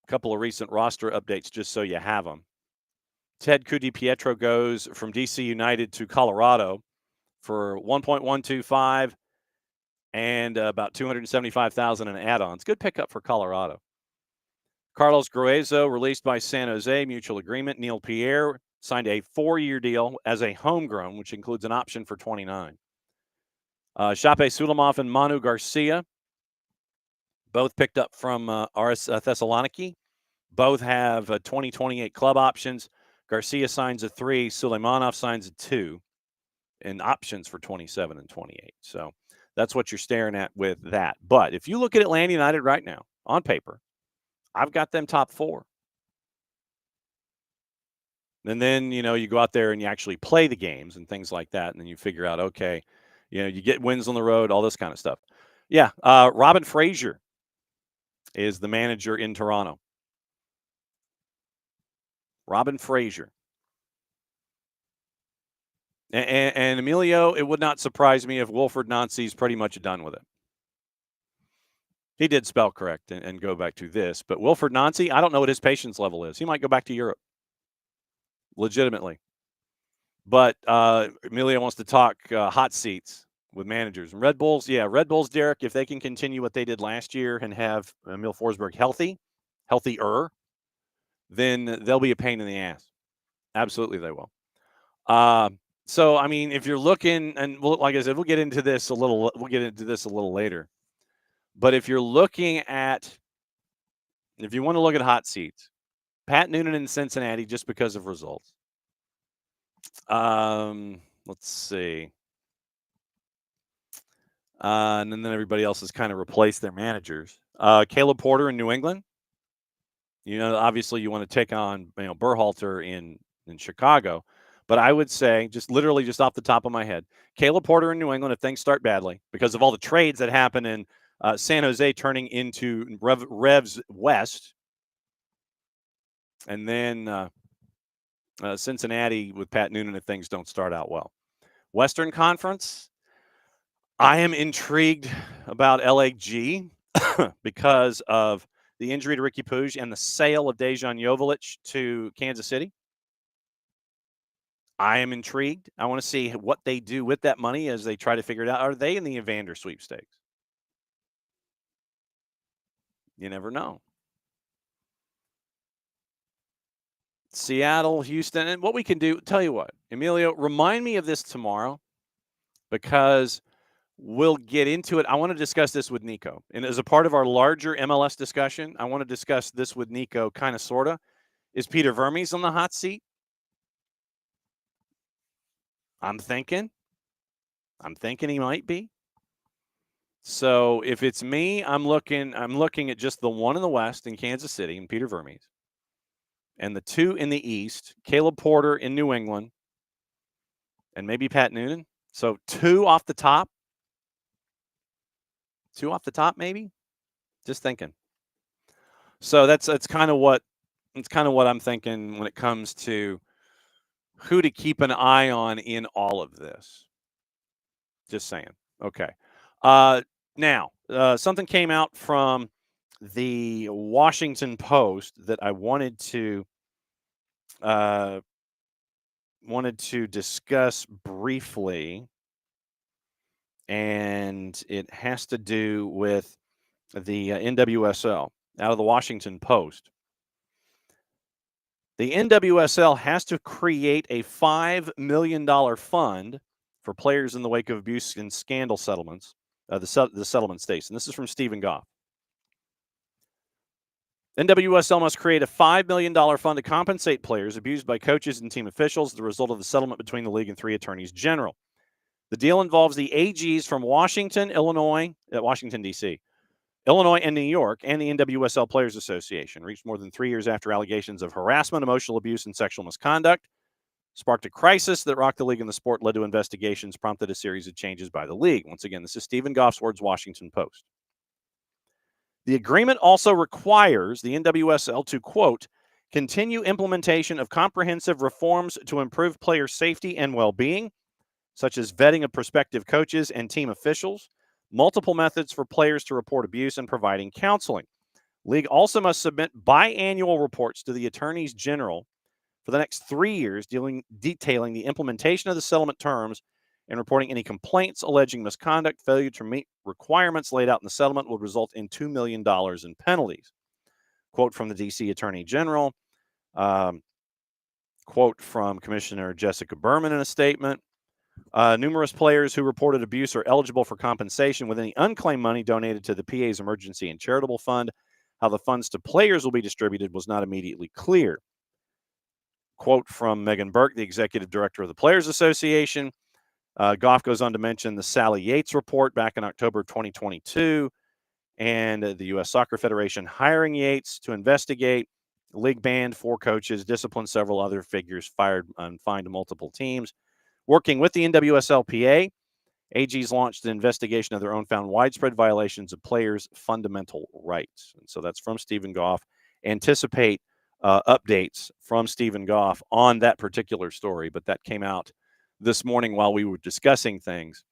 A couple of recent roster updates just so you have them. Ted Kudi-Pietro goes from DC United to Colorado for $1.125 and about $275,000 in add-ons. Good pickup for Colorado. Carlos Gruezo released by San Jose, mutual agreement. Neil Pierre signed a 4-year deal as a homegrown, which includes an option for 29. Shape Sulamov and Manu Garcia, both picked up from RS Thessaloniki. Both have 2028 club options. Garcia signs a 3, Suleimanov signs a 2, and options for 27 and 28. So that's what you're staring at with that. But if you look at Atlanta United right now, on paper, I've got them top 4. And then, you go out there and you actually play the games and things like that. And then you figure out, okay, you get wins on the road, all this kind of stuff. Yeah. Robin Fraser is the manager in Toronto. Robin Fraser. And Emilio, it would not surprise me if Wilfred Nancy's pretty much done with it. He did spell correct and go back to this. But Wilfred Nancy, I don't know what his patience level is. He might go back to Europe. Legitimately. But Emilio wants to talk hot seats with managers. And Red Bulls, Derek, if they can continue what they did last year and have Emil Forsberg healthier, then they'll be a pain in the ass. Absolutely they will. So, I mean, if you're looking, and like I said, we'll get into this a little later. But if you want to look at hot seats, Pat Noonan in Cincinnati just because of results. Let's see. And then everybody else has kind of replaced their managers. Caleb Porter in New England. Obviously you want to take on, Berhalter in Chicago. But I would say, just off the top of my head, Caleb Porter in New England, if things start badly, because of all the trades that happen in San Jose turning into Revs West, and then Cincinnati with Pat Noonan if things don't start out well. Western Conference, I am intrigued about LAG because of the injury to Ricky Puig and the sale of Dejan Joveljic to Kansas City. I am intrigued. I want to see what they do with that money as they try to figure it out. Are they in the Evander sweepstakes? You never know. Seattle, Houston, and what we can do, tell you what, Emilio, remind me of this tomorrow because we'll get into it. I want to discuss this with Nico. And as a part of our larger MLS discussion, I want to discuss this with Nico kind of, sort of. Is Peter Vermes on the hot seat? I'm thinking he might be. So if it's me, I'm looking at just the one in the West in Kansas City and Peter Vermes. And the 2 in the East, Caleb Porter in New England, and maybe Pat Noonan. So 2 off the top. 2 off the top, maybe. Just thinking. So that's kind of what I'm thinking when it comes to who to keep an eye on in all of this. Just saying. Okay. Now, something came out from the Washington Post that I uh, wanted to discuss briefly, and it has to do with the NWSL out of the Washington Post. The NWSL has to create a $5 million fund for players in the wake of abuse and scandal settlements, the settlement states. And this is from Stephen Goff. NWSL must create a $5 million fund to compensate players abused by coaches and team officials as the result of the settlement between the league and 3 attorneys general. The deal involves the AGs from Washington, Washington, D.C., Illinois, and New York, and the NWSL Players Association, reached more than 3 years after allegations of harassment, emotional abuse, and sexual misconduct sparked a crisis that rocked the league and the sport, led to investigations, prompted a series of changes by the league. Once again, this is Stephen Goff's words, Washington Post. The agreement also requires the NWSL to, quote, continue implementation of comprehensive reforms to improve player safety and well-being, such as vetting of prospective coaches and team officials, multiple methods for players to report abuse, and providing counseling. League also must submit biannual reports to the attorneys general for the next 3 years, detailing the implementation of the settlement terms and reporting any complaints alleging misconduct. Failure to meet requirements laid out in the settlement would result in $2 million in penalties. Quote from the D.C. Attorney General. Quote from Commissioner Jessica Berman in a statement. Numerous players who reported abuse are eligible for compensation with any unclaimed money donated to the PA's Emergency and Charitable Fund. How the funds to players will be distributed was not immediately clear. Quote from Megan Burke, the executive director of the Players Association. Goff goes on to mention the Sally Yates report back in October 2022 and the U.S. Soccer Federation hiring Yates to investigate. The league banned 4 coaches, disciplined several other figures, fired and fined multiple teams. Working with the NWSLPA, AGs launched an investigation of their own, found widespread violations of players' fundamental rights. And so that's from Stephen Goff. Anticipate updates from Stephen Goff on that particular story, but that came out this morning while we were discussing things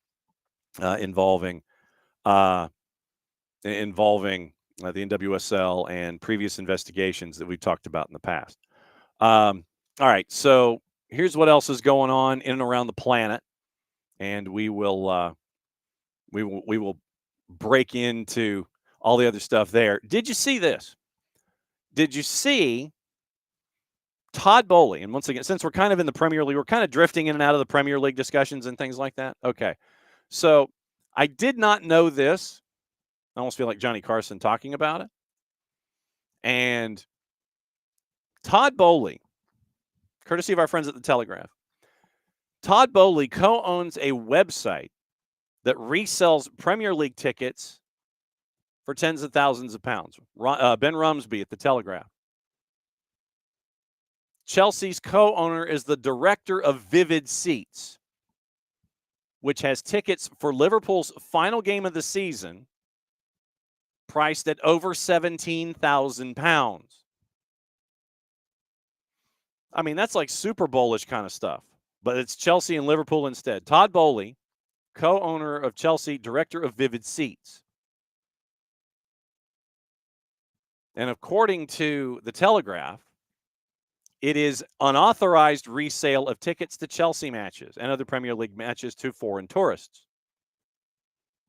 involving the NWSL and previous investigations that we've talked about in the past. All right, so here's what else is going on in and around the planet, and we will break into all the other stuff there. Did you see this? Did you see Todd Boehly? And once again, since we're kind of in the Premier League, we're kind of drifting in and out of the Premier League discussions and things like that. Okay, so I did not know this. I almost feel like Johnny Carson talking about it. And Todd Boehly, courtesy of our friends at the Telegraph, Todd Boehly co-owns a website that resells Premier League tickets for tens of thousands of pounds. Ben Rumsby at the Telegraph. Chelsea's co-owner is the director of Vivid Seats, which has tickets for Liverpool's final game of the season priced at over £17,000. I mean, that's like Super Bowl-ish kind of stuff, but it's Chelsea and Liverpool instead. Todd Boehly, co-owner of Chelsea, director of Vivid Seats. And according to the Telegraph, it is unauthorized resale of tickets to Chelsea matches and other Premier League matches to foreign tourists.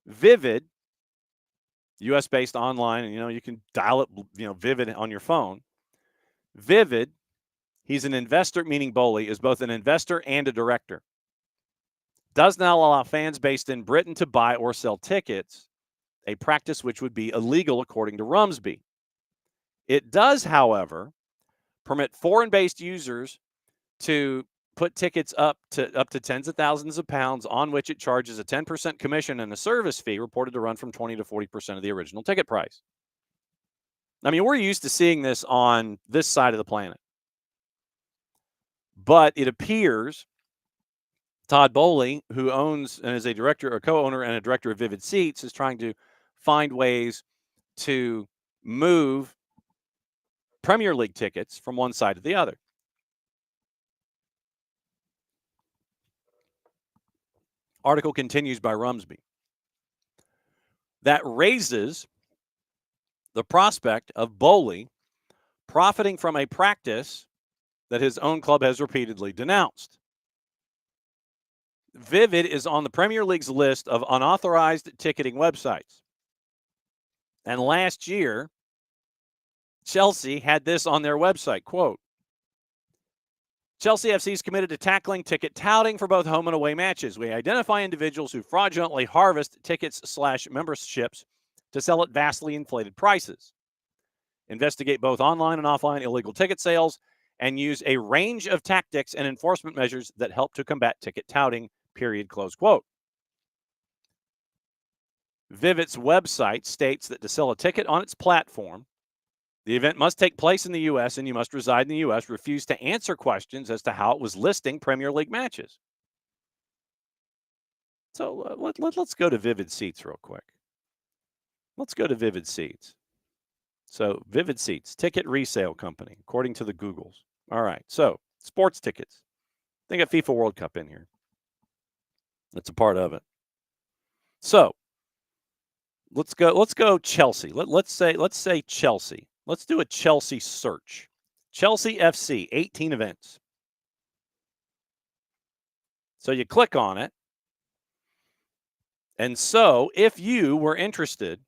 Vivid, U.S.-based online, and you can dial it, Vivid on your phone. Vivid, he's an investor, meaning Boehly is both an investor and a director. Does not allow fans based in Britain to buy or sell tickets, a practice which would be illegal according to Rumsby. It does, however, permit foreign-based users to put tickets up to tens of thousands of pounds, on which it charges a 10% commission and a service fee reported to run from 20 to 40% of the original ticket price. I mean, we're used to seeing this on this side of the planet. But it appears Todd Boehly, who owns and is a director or co-owner and a director of Vivid Seats, is trying to find ways to move Premier League tickets from one side to the other. Article continues by Rumsby. That raises the prospect of Boley profiting from a practice that his own club has repeatedly denounced. Vivid is on the Premier League's list of unauthorized ticketing websites. And last year, Chelsea had this on their website, quote, Chelsea FC is committed to tackling ticket touting for both home and away matches. We identify individuals who fraudulently harvest tickets/memberships to sell at vastly inflated prices. Investigate both online and offline illegal ticket sales and use a range of tactics and enforcement measures that help to combat ticket touting, period, close quote. Vivid's website states that to sell a ticket on its platform, the event must take place in the U.S. and you must reside in the U.S., refuse to answer questions as to how it was listing Premier League matches. So let's go to Vivid Seats real quick. Let's go to Vivid Seats. So Vivid Seats, ticket resale company, according to the Googles. All right, so sports tickets. They got FIFA World Cup in here. That's a part of it. So let's go Chelsea. Let's say Chelsea. Let's do a Chelsea search. Chelsea FC, 18 events. So you click on it. And so if you were interested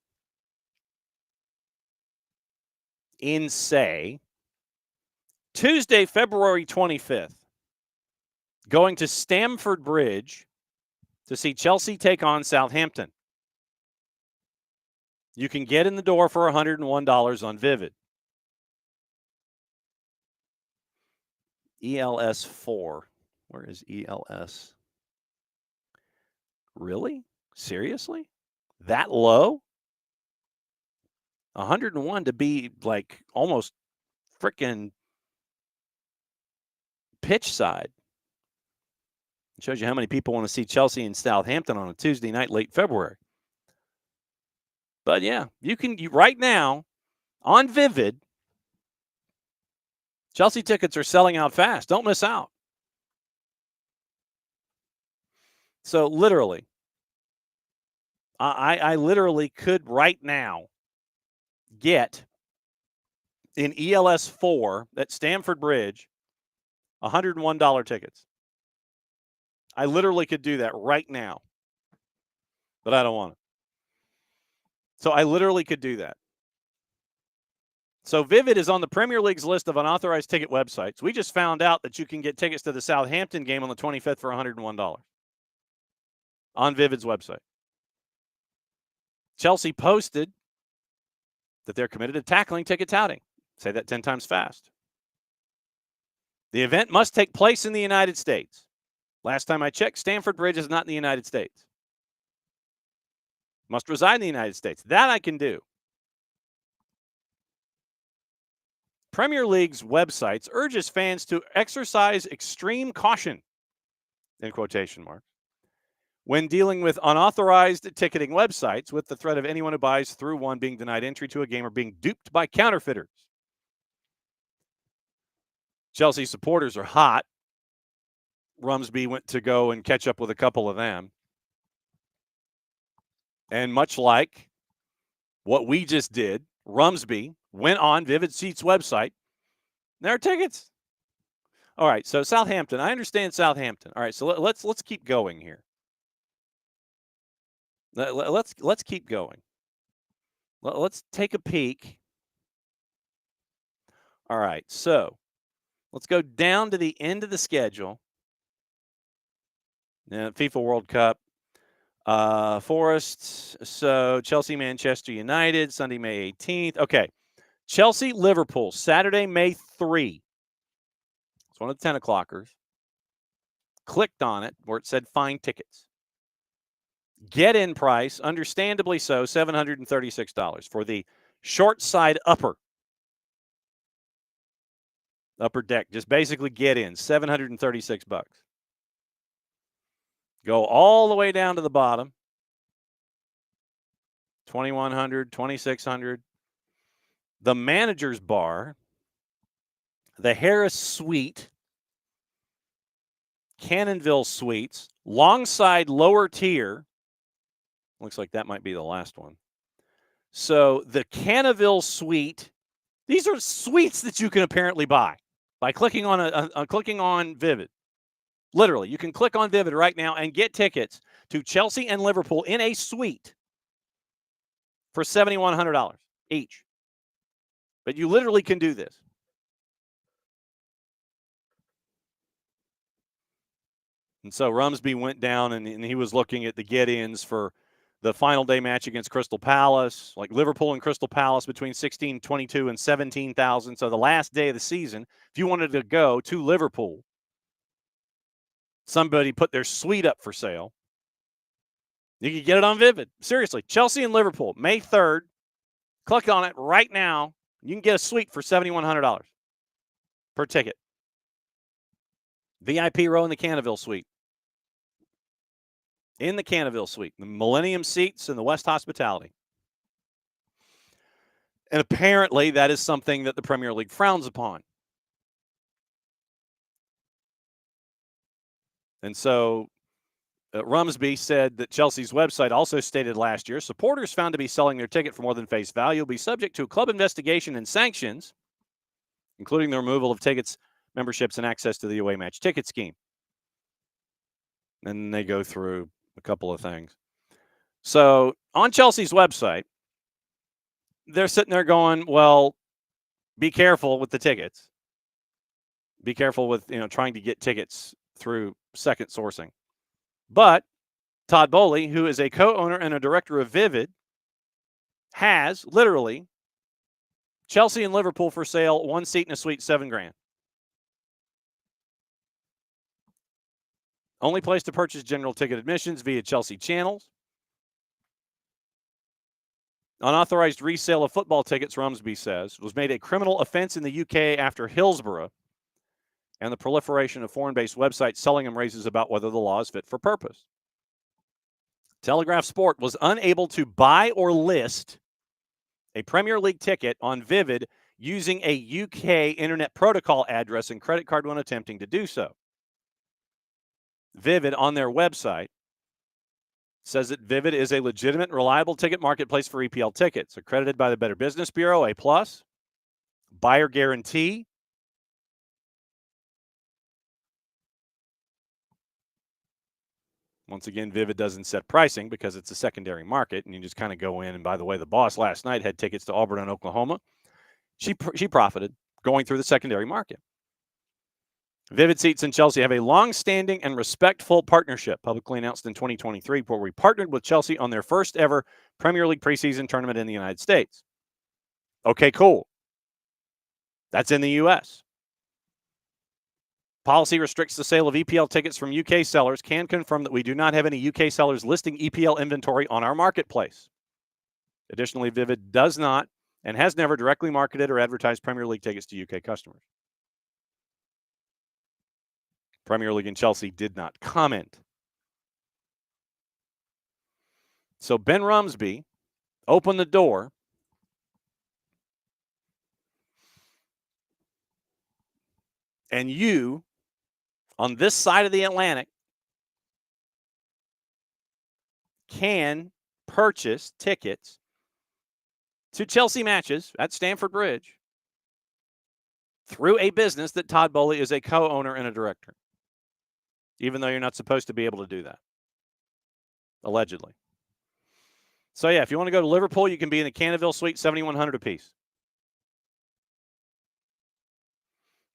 in, say, Tuesday, February 25th, going to Stamford Bridge to see Chelsea take on Southampton, you can get in the door for $101 on Vivid. ELS 4. Where is ELS? Really? Seriously? That low? 101 to be like almost freaking pitch side. It shows you how many people want to see Chelsea and Southampton on a Tuesday night, late February. But yeah, you right now on Vivid, Chelsea tickets are selling out fast. Don't miss out. So literally, I literally could right now get in ELS 4 at Stamford Bridge $101 tickets. I literally could do that right now, but I don't want it. So I literally could do that. So Vivid is on the Premier League's list of unauthorized ticket websites. We just found out that you can get tickets to the Southampton game on the 25th for $101 on Vivid's website. Chelsea posted that they're committed to tackling ticket touting. Say that 10 times fast. The event must take place in the United States. Last time I checked, Stamford Bridge is not in the United States. Must reside in the United States. That I can do. Premier League's websites urges fans to exercise extreme caution, in quotation marks, when dealing with unauthorized ticketing websites, with the threat of anyone who buys through one being denied entry to a game or being duped by counterfeiters. Chelsea supporters are hot. Rumsby went to go and catch up with a couple of them. And much like what we just did, Rumsby went on Vivid Seats' website. There are tickets. All right, so Southampton. I understand Southampton. All right, so let's keep going here. Let's keep going. Let's take a peek. All right, so let's go down to the end of the schedule. FIFA World Cup. Forest. So Chelsea, Manchester United, Sunday, May 18th. Okay. Chelsea, Liverpool, Saturday, May 3. It's one of the 10 o'clockers. Clicked on it where it said find tickets. Get in price, understandably so, $736 for the short side upper deck. Just basically get in, $736. Go all the way down to the bottom, $2,100, $2,600. The manager's bar, the Harris Suite, Cannonville Suites, Longside lower tier. Looks like that might be the last one. So the Cannonville Suite, these are suites that you can apparently buy by clicking on Vivid. Literally, you can click on Vivid right now and get tickets to Chelsea and Liverpool in a suite for $7,100 each. But you literally can do this. And so Rumsby went down and he was looking at the get-ins for the final day match against Crystal Palace, like Liverpool and Crystal Palace between 16,22 and 17,000. So the last day of the season, if you wanted to go to Liverpool, somebody put their suite up for sale. You can get it on Vivid. Seriously, Chelsea and Liverpool, May 3rd. Click on it right now. You can get a suite for $7,100 per ticket. VIP row in the Cannonville Suite. In the Cannonville Suite. The Millennium seats and the West Hospitality. And apparently that is something that the Premier League frowns upon. And so Rumsby said that Chelsea's website also stated last year, supporters found to be selling their ticket for more than face value will be subject to a club investigation and sanctions, including the removal of tickets, memberships, and access to the away match ticket scheme. And they go through a couple of things. So on Chelsea's website, they're sitting there going, well, be careful with the tickets. Be careful with, trying to get tickets through second sourcing. But Todd Bowley, who is a co-owner and a director of Vivid, has literally Chelsea and Liverpool for sale, one seat in a suite, $7,000. Only place to purchase general ticket admissions via Chelsea channels. Unauthorized resale of football tickets, Rumsby says, was made a criminal offense in the UK after Hillsborough, and the proliferation of foreign-based websites selling them raises about whether the law is fit for purpose. Telegraph Sport was unable to buy or list a Premier League ticket on Vivid using a UK Internet Protocol address and credit card when attempting to do so. Vivid, on their website, says that Vivid is a legitimate, reliable ticket marketplace for EPL tickets, accredited by the Better Business Bureau, A+, buyer guarantee. Once again, Vivid doesn't set pricing because it's a secondary market, and you just kind of go in. And by the way, the boss last night had tickets to Auburn and Oklahoma. She profited going through the secondary market. Vivid Seats in Chelsea have a long-standing and respectful partnership, publicly announced in 2023, where we partnered with Chelsea on their first ever Premier League preseason tournament in the United States. Okay, cool. That's in the U.S. Policy restricts the sale of EPL tickets from UK sellers. Can confirm that we do not have any UK sellers listing EPL inventory on our marketplace. Additionally, Vivid does not and has never directly marketed or advertised Premier League tickets to UK customers. Premier League and Chelsea did not comment. So Ben Rumsby opened the door and you, on this side of the Atlantic, can purchase tickets to Chelsea matches at Stamford Bridge through a business that Todd Bowley is a co-owner and a director, even though you're not supposed to be able to do that, allegedly. So, yeah, if you want to go to Liverpool, you can be in the Cannonville Suite, $7,100 apiece.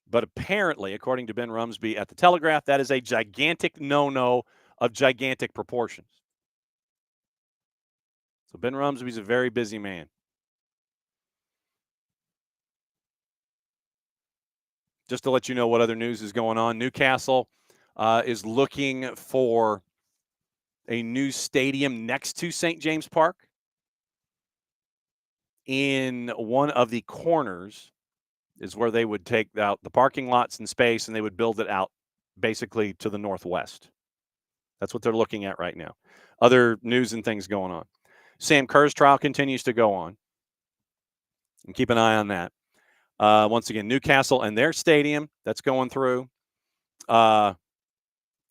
But apparently, according to Ben Rumsby at the Telegraph, that is a gigantic no-no of gigantic proportions. So Ben Rumsby's a very busy man. Just to let you know what other news is going on, Newcastle is looking for a new stadium next to St. James Park. In one of the corners is where they would take out the parking lots and space, and they would build it out basically to the northwest. That's what they're looking at right now. Other news and things going on. Sam Kerr's trial continues to go on. And keep an eye on that. Once again, Newcastle and their stadium that's going through.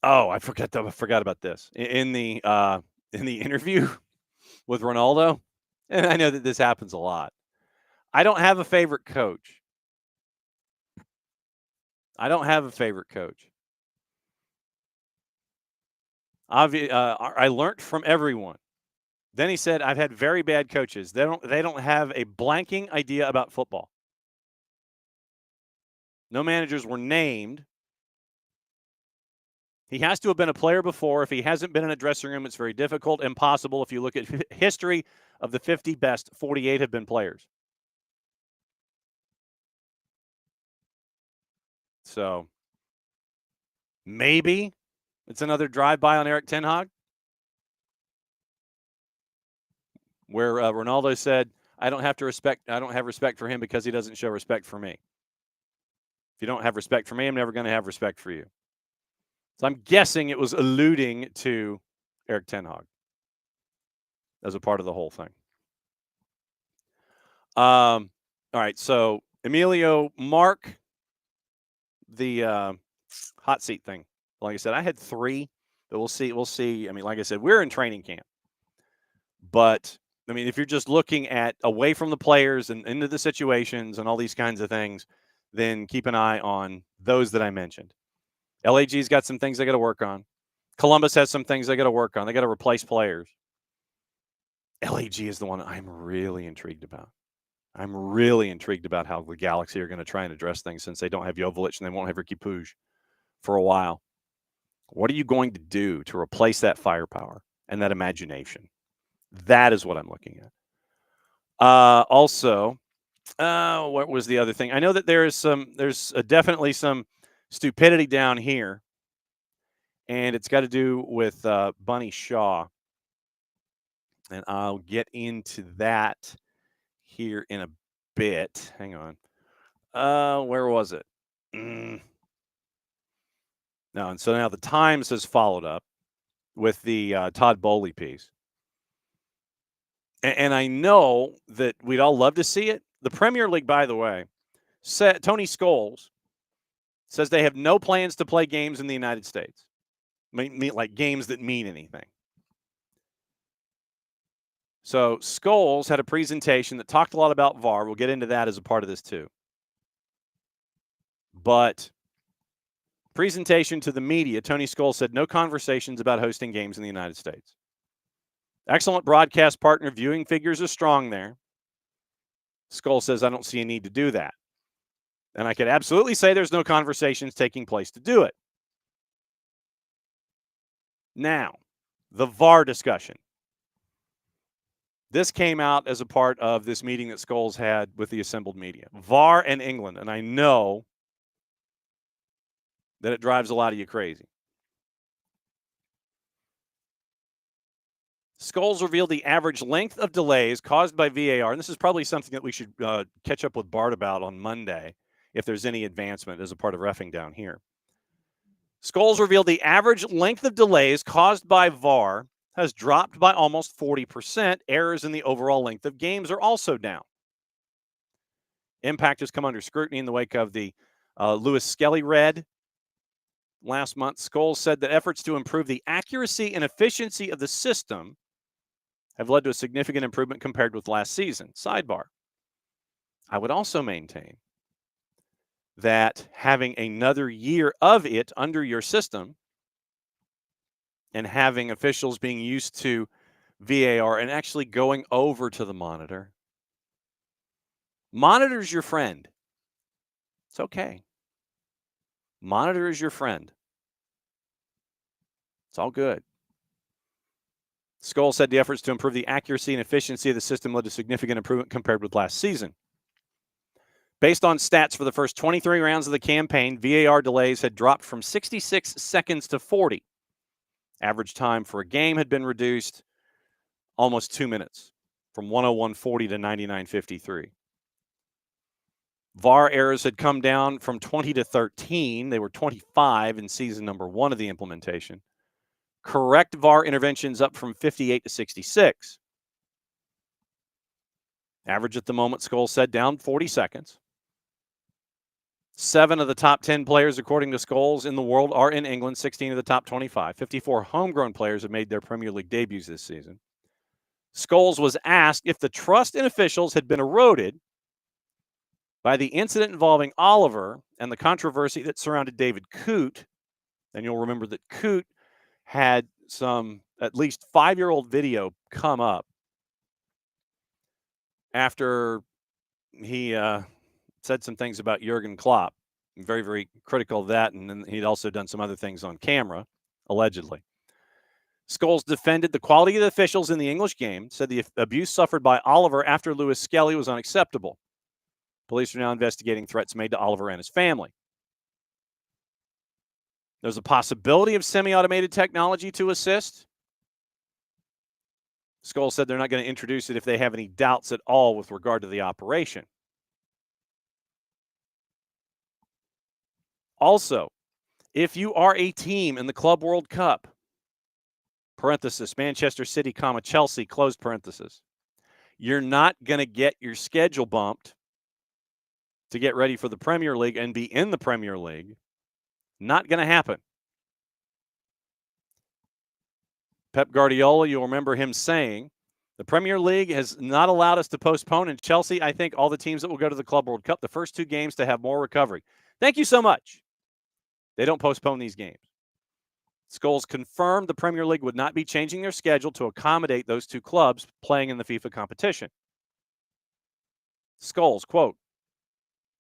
Oh, I forgot about this. In the interview with Ronaldo, and I know that this happens a lot. I don't have a favorite coach. I don't have a favorite coach. I learned from everyone. Then he said, "I've had very bad coaches. They don't have a blanking idea about football." No managers were named. He has to have been a player before. If he hasn't been in a dressing room, it's very difficult, impossible. If you look at history of the 50 best, 48 have been players. So maybe it's another drive-by on Eric Ten Hag, where Ronaldo said, I don't have respect for him because he doesn't show respect for me. If you don't have respect for me, I'm never going to have respect for you. So I'm guessing it was alluding to Eric Ten Hag as a part of the whole thing. All right, so Emilio, mark the hot seat thing. Like I said, I had 3, but we'll see. We'll see. I mean, like I said, we're in training camp, but I mean, if you're just looking at away from the players and into the situations and all these kinds of things, then keep an eye on those that I mentioned. LAG's got some things they got to work on. Columbus has some things they got to work on. They got to replace players. LAG is the one I'm really intrigued about. I'm really intrigued about how the Galaxy are going to try and address things since they don't have Joveljic and they won't have Ricky Puig for a while. What are you going to do to replace that firepower and that imagination? That is what I'm looking at. Also, what was the other thing? I know that there's definitely some stupidity down here, and it's got to do with Bunny Shaw, and I'll get into that here in a bit. Hang on. Where was it? No, and so now the Times has followed up with the Todd Bowley piece. And I know that we'd all love to see it. The Premier League, by the way, said Tony Scholes says they have no plans to play games in the United States, like games that mean anything. So Scholes had a presentation that talked a lot about VAR. We'll get into that as a part of this too. But presentation to the media, Tony Scholes said no conversations about hosting games in the United States. Excellent broadcast partner. Viewing figures are strong there. Scholes says, I don't see a need to do that. And I could absolutely say there's no conversations taking place to do it. Now, the VAR discussion. This came out as a part of this meeting that Scholes had with the assembled media. VAR and England. And I know that it drives a lot of you crazy. Scholes revealed the average length of delays caused by VAR, and this is probably something that we should catch up with Bart about on Monday if there's any advancement as a part of reffing down here. Scholes revealed the average length of delays caused by VAR has dropped by almost 40%. Errors in the overall length of games are also down. Impact has come under scrutiny in the wake of the Lewis Skelly red last month. Scholes said that efforts to improve the accuracy and efficiency of the system have led to a significant improvement compared with last season. Sidebar. I would also maintain that having another year of it under your system and having officials being used to VAR and actually going over to the monitor. Monitor's your friend. It's okay. Monitor is your friend. It's all good. Scholes said the efforts to improve the accuracy and efficiency of the system led to significant improvement compared with last season. Based on stats for the first 23 rounds of the campaign, VAR delays had dropped from 66 seconds to 40. Average time for a game had been reduced almost 2 minutes, from 101.40 to 99.53. VAR errors had come down from 20 to 13. They were 25 in season number 1 of the implementation. Correct VAR interventions up from 58 to 66. Average at the moment, Scholes said, down 40 seconds. 7 of the top 10 players, according to Scholes, in the world are in England, 16 of the top 25. 54 homegrown players have made their Premier League debuts this season. Scholes was asked if the trust in officials had been eroded by the incident involving Oliver and the controversy that surrounded David Coote. And you'll remember that Coote had some at least 5-year-old video come up after he said some things about Jurgen Klopp. Very, very critical of that. And then he'd also done some other things on camera, allegedly. Scholes defended the quality of the officials in the English game, said the abuse suffered by Oliver after Lewis Skelly was unacceptable. Police are now investigating threats made to Oliver and his family. There's a possibility of semi-automated technology to assist. Scholes said they're not going to introduce it if they have any doubts at all with regard to the operation. Also, if you are a team in the Club World Cup, parenthesis, Manchester City, Chelsea, close parenthesis, you're not going to get your schedule bumped to get ready for the Premier League and be in the Premier League. Not going to happen. Pep Guardiola, you'll remember him saying, the Premier League has not allowed us to postpone. And Chelsea, I think all the teams that will go to the Club World Cup, the first 2 games to have more recovery. Thank you so much. They don't postpone these games. Scholes confirmed the Premier League would not be changing their schedule to accommodate those 2 clubs playing in the FIFA competition. Scholes, quote,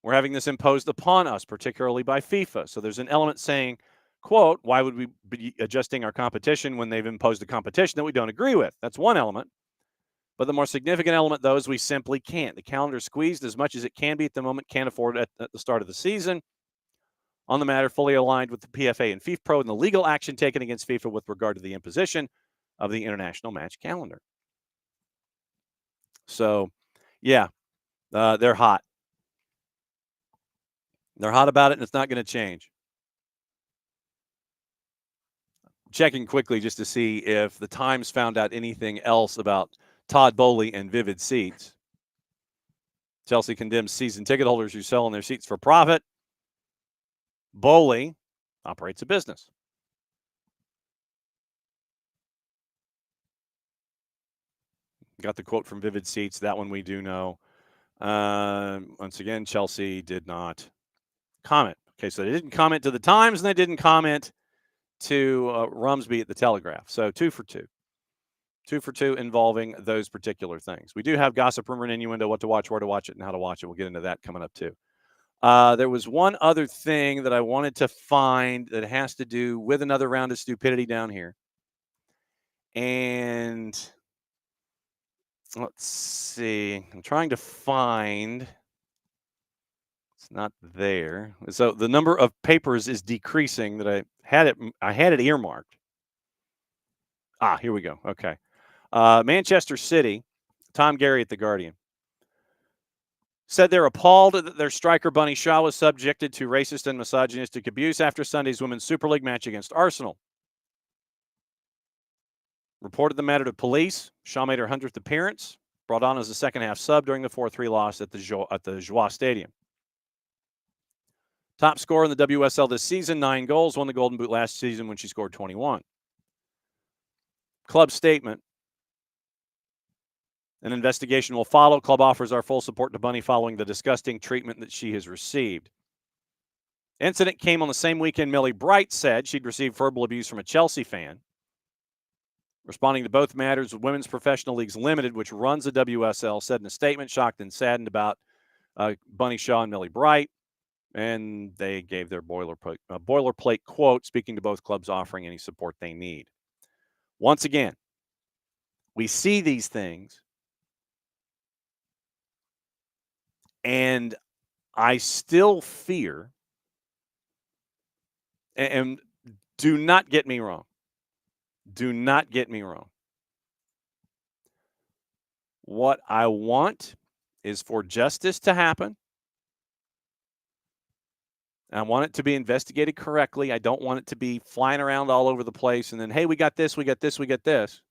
we're having this imposed upon us, particularly by FIFA. So there's an element saying, quote, why would we be adjusting our competition when they've imposed a competition that we don't agree with? That's one element. But the more significant element, though, is we simply can't. The calendar is squeezed as much as it can be at the moment, can't afford it at the start of the season. On the matter, fully aligned with the PFA and FIFPro and the legal action taken against FIFA with regard to the imposition of the international match calendar. So, yeah, they're hot. They're hot about it, and it's not going to change. Checking quickly just to see if the Times found out anything else about Todd Boehly and Vivid Seats. Chelsea condemns season ticket holders who sell their seats for profit. Boehly operates a business. Got the quote from Vivid Seats. That one we do know. Once again, Chelsea did not comment. Okay, so they didn't comment to the Times, and they didn't comment to Rumsby at the Telegraph. So 2 for 2. 2 for 2 involving those particular things. We do have gossip, rumor, and innuendo, what to watch, where to watch it, and how to watch it. We'll get into that coming up, too. There was one other thing that I wanted to find that has to do with another round of stupidity down here. And let's see. I'm trying to find. It's not there. So the number of papers is decreasing that I had it earmarked. Here we go. Okay. Manchester City, Tom Gary at The Guardian, said they're appalled that their striker Bunny Shaw was subjected to racist and misogynistic abuse after Sunday's Women's Super League match against Arsenal. Reported the matter to police. Shaw made her 100th appearance, brought on as a second-half sub during the 4-3 loss at the Joie Stadium. Top scorer in the WSL this season, 9 goals, won the Golden Boot last season when she scored 21. Club statement. An investigation will follow. Club offers our full support to Bunny following the disgusting treatment that she has received. Incident came on the same weekend Millie Bright said she'd received verbal abuse from a Chelsea fan. Responding to both matters, Women's Professional Leagues Limited, which runs the WSL, said in a statement, shocked and saddened about Bunny Shaw and Millie Bright. And they gave their boilerplate quote, speaking to both clubs offering any support they need. Once again, we see these things, and I still fear, and do not get me wrong. Do not get me wrong. What I want is for justice to happen. I want it to be investigated correctly. I don't want it to be flying around all over the place and then, hey, we got this, we got this, we got this.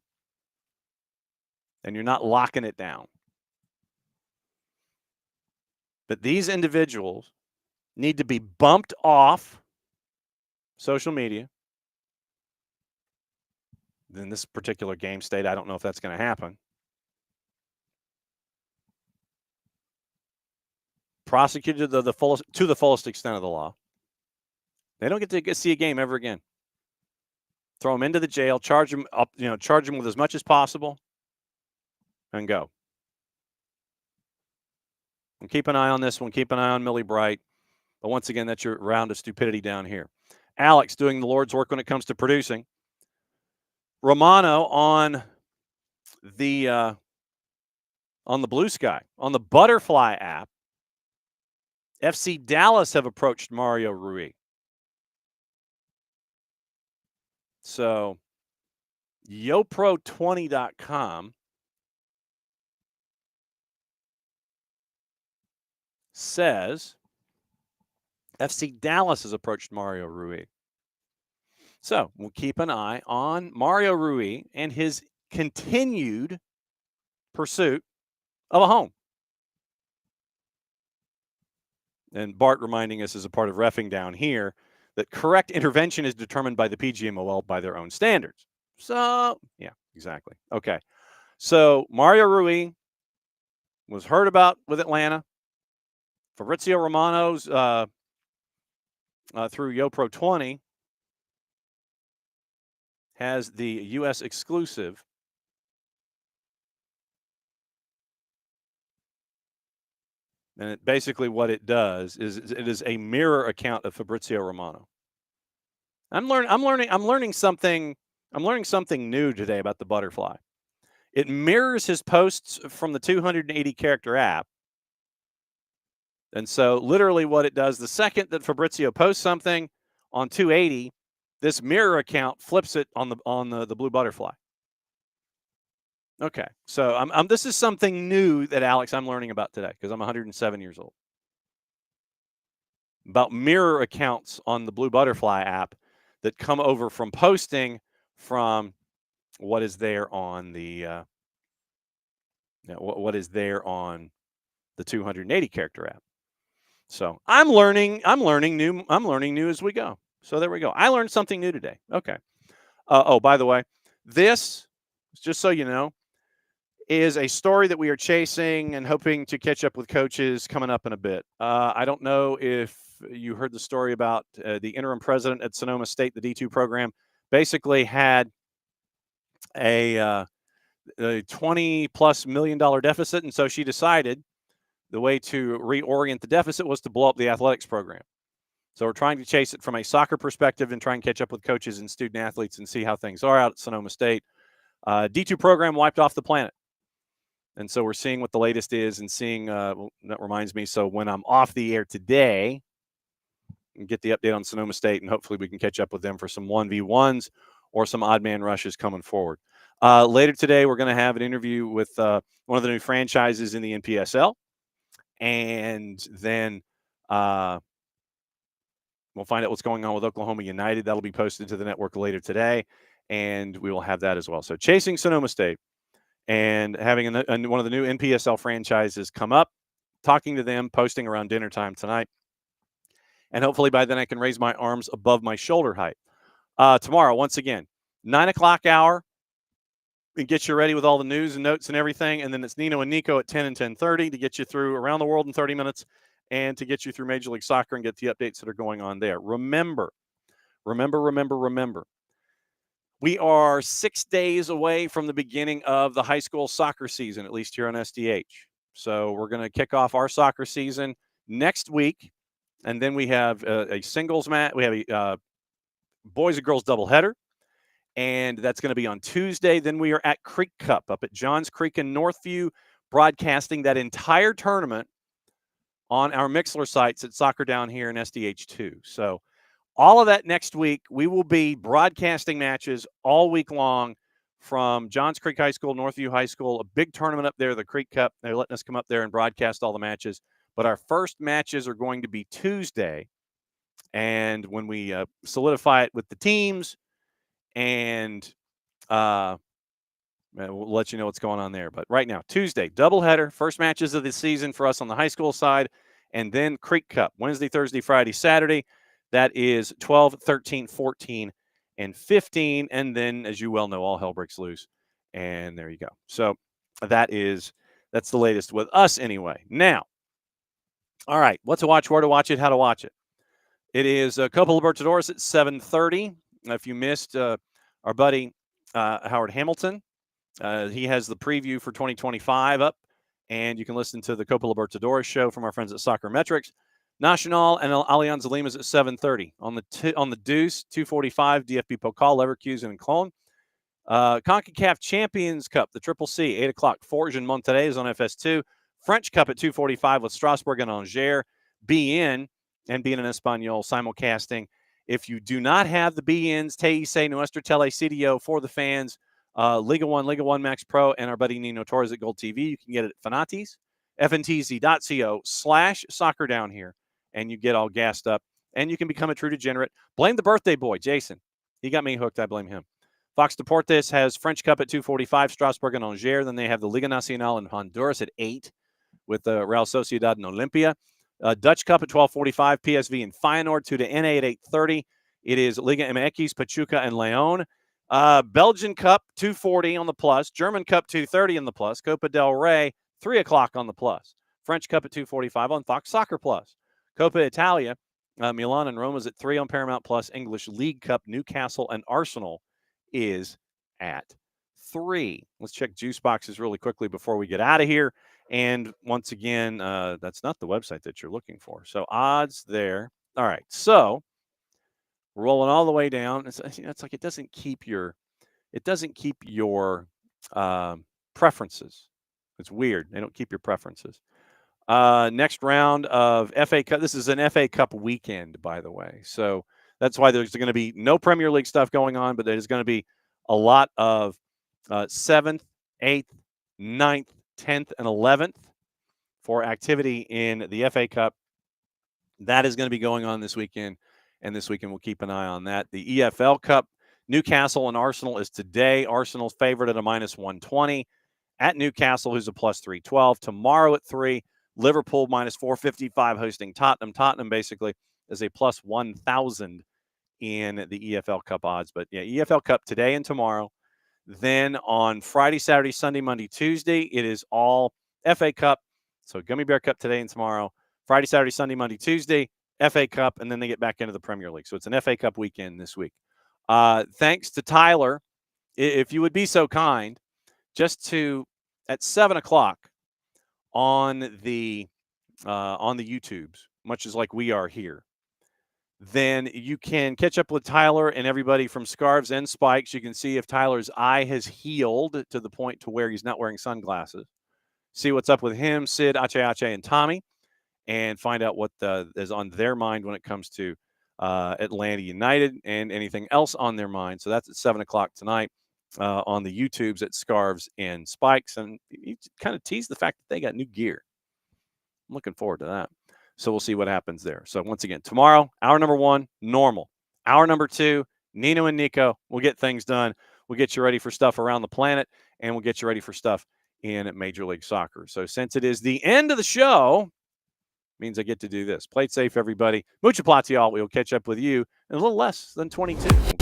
And you're not locking it down. But these individuals need to be bumped off social media. In this particular game state, I don't know if that's going to happen. Prosecuted to the fullest extent of the law. They don't get to see a game ever again. Throw them into the jail, charge them up, charge them with as much as possible, and go. And keep an eye on this one. Keep an eye on Millie Bright. But once again, that's your round of stupidity down here. Alex doing the Lord's work when it comes to producing. Romano on the Blue Sky, on the Butterfly app. FC Dallas have approached Mario Rui. So, YoPro20.com says FC Dallas has approached Mario Rui. So, we'll keep an eye on Mario Rui and his continued pursuit of a home. And Bart reminding us as a part of reffing down here that correct intervention is determined by the PGMOL by their own standards. So, yeah, exactly. Okay. So, Mario Rui was heard about with Atlanta. Fabrizio Romano's through YoPro20 has the U.S. exclusive. And basically what it does is it is a mirror account of Fabrizio Romano. I'm learning something new today about the Butterfly. It mirrors his posts from the 280 character app. And so literally what it does, the second that Fabrizio posts something on 280, this mirror account flips it on the Blue Butterfly. Okay. So this is something new that Alex I'm learning about today because I'm 107 years old. About mirror accounts on the Blue Butterfly app that come over from posting from what is there on the what is there on the 280 character app. So I'm learning new as we go. So there we go. I learned something new today. Okay. By the way, this, just so you know, is a story that we are chasing and hoping to catch up with coaches coming up in a bit. I don't know if you heard the story about the interim president at Sonoma State, the D2 program, basically had a $20+ million deficit, and so she decided the way to reorient the deficit was to blow up the athletics program. So we're trying to chase it from a soccer perspective and try and catch up with coaches and student athletes and see how things are out at Sonoma State. D2 program wiped off the planet. And so we're seeing what the latest is and seeing, that reminds me, so when I'm off the air today, and get the update on Sonoma State, and hopefully we can catch up with them for some 1v1s or some odd man rushes coming forward. Later today, we're going to have an interview with one of the new franchises in the NPSL. And then we'll find out what's going on with Oklahoma United. That'll be posted to the network later today, and we will have that as well. So chasing Sonoma State and having one of the new NPSL franchises come up, talking to them, posting around dinner time tonight. And hopefully by then I can raise my arms above my shoulder height. Tomorrow, once again, 9 o'clock hour, and get you ready with all the news and notes and everything. And then it's Nino and Nico at 10 and 10:30 to get you through around the world in 30 minutes and to get you through Major League Soccer and get the updates that are going on there. Remember, we are 6 days away from the beginning of the high school soccer season, at least here on SDH. So we're going to kick off our soccer season next week. And then we have a singles match. We have a boys and girls doubleheader. And that's going to be on Tuesday. Then we are at Creek Cup up at Johns Creek in Northview, broadcasting that entire tournament on our Mixler sites at Soccer Down here in SDH2. So all of that next week, we will be broadcasting matches all week long from Johns Creek High School, Northview High School, a big tournament up there, the Creek Cup. They're letting us come up there and broadcast all the matches. But our first matches are going to be Tuesday. And when we solidify it with the teams, and we'll let you know what's going on there. But right now, Tuesday, doubleheader, first matches of the season for us on the high school side, And then Creek Cup, Wednesday, Thursday, Friday, Saturday. That is 12, 13, 14, and 15. And then, as you well know, all hell breaks loose. And there you go. So that's the latest with us anyway. Now, all right, what to watch, where to watch it, how to watch it. It is Copa Libertadores at 7:30. If you missed our buddy Howard Hamilton, he has the preview for 2025 up, and you can listen to the Copa Libertadores show from our friends at Soccer Metrics. Nacional and Alianza Lima is at 7:30 on the Deuce. 2:45 DFB Pokal, Leverkusen and Cologne. CONCACAF Champions Cup, the Triple C, 8 o'clock. Forge and Monterrey is on FS2. French Cup at 2:45 with Strasbourg and Angers. BN and BN Espanol simulcasting. If you do not have the BNs, Te Say Nuestro Telecidio for the fans, Liga 1 Max Pro, and our buddy Nino Torres at Gold TV, you can get it at Fanatis, fntz.co/soccer down here, and you get all gassed up, and you can become a true degenerate. Blame the birthday boy, Jason. He got me hooked. I blame him. Fox Deportes has French Cup at 2:45, Strasbourg and Angers. Then they have the Liga Nacional in Honduras at 8 with Real Sociedad and Olimpia. Dutch Cup at 12:45, PSV and Feyenoord. To NA at 8:30. It is Liga MX, Pachuca and León. Belgian Cup, 2:40 on the plus. German Cup, 2:30 on the plus. Copa del Rey, 3 o'clock on the plus. French Cup at 2:45 on Fox Soccer Plus. Copa Italia, Milan and Roma's at 3 on Paramount Plus. English League Cup, Newcastle and Arsenal is at 3. Let's check juice boxes really quickly before we get out of here. And once again, that's not the website that you're looking for. So odds there. All right. So rolling all the way down. It's like it doesn't keep your preferences. It's weird. They don't keep your preferences. Next round of FA Cup. This is an FA Cup weekend, by the way. So that's why there's going to be no Premier League stuff going on, but there's going to be a lot of 7th, 8th, 9th, 10th, and 11th for activity in the FA Cup. That is going to be going on this weekend, and this weekend we'll keep an eye on that. The EFL Cup, Newcastle and Arsenal is today. Arsenal's favored at a -120 at Newcastle, who's a +312. Tomorrow at 3, Liverpool -455 hosting Tottenham. Tottenham basically is a +1,000 in the EFL Cup odds. But yeah, EFL Cup today and tomorrow. Then on Friday, Saturday, Sunday, Monday, Tuesday, it is all FA Cup. So Gummy Bear Cup today and tomorrow. Friday, Saturday, Sunday, Monday, Tuesday, FA Cup, and then they get back into the Premier League. So it's an FA Cup weekend this week. Thanks to Tyler, if you would be so kind, just to at 7 o'clock on the YouTubes, much as like we are here, then you can catch up with Tyler and everybody from Scarves and Spikes. You can see if Tyler's eye has healed to the point to where he's not wearing sunglasses. See what's up with him, Sid, Ache, and Tommy, and find out what is on their mind when it comes to Atlanta United and anything else on their mind. So that's at 7 o'clock tonight on the YouTubes at Scarves and Spikes. And you kind of tease the fact that they got new gear. I'm looking forward to that. So we'll see what happens there. So once again, tomorrow, hour number 1, normal. Hour number 2, Nino and Nico. We'll get things done. We'll get you ready for stuff around the planet, and we'll get you ready for stuff in Major League Soccer. So since it is the end of the show, means I get to do this. Play it safe, everybody. Mucha plats, y'all. We'll catch up with you in a little less than 22.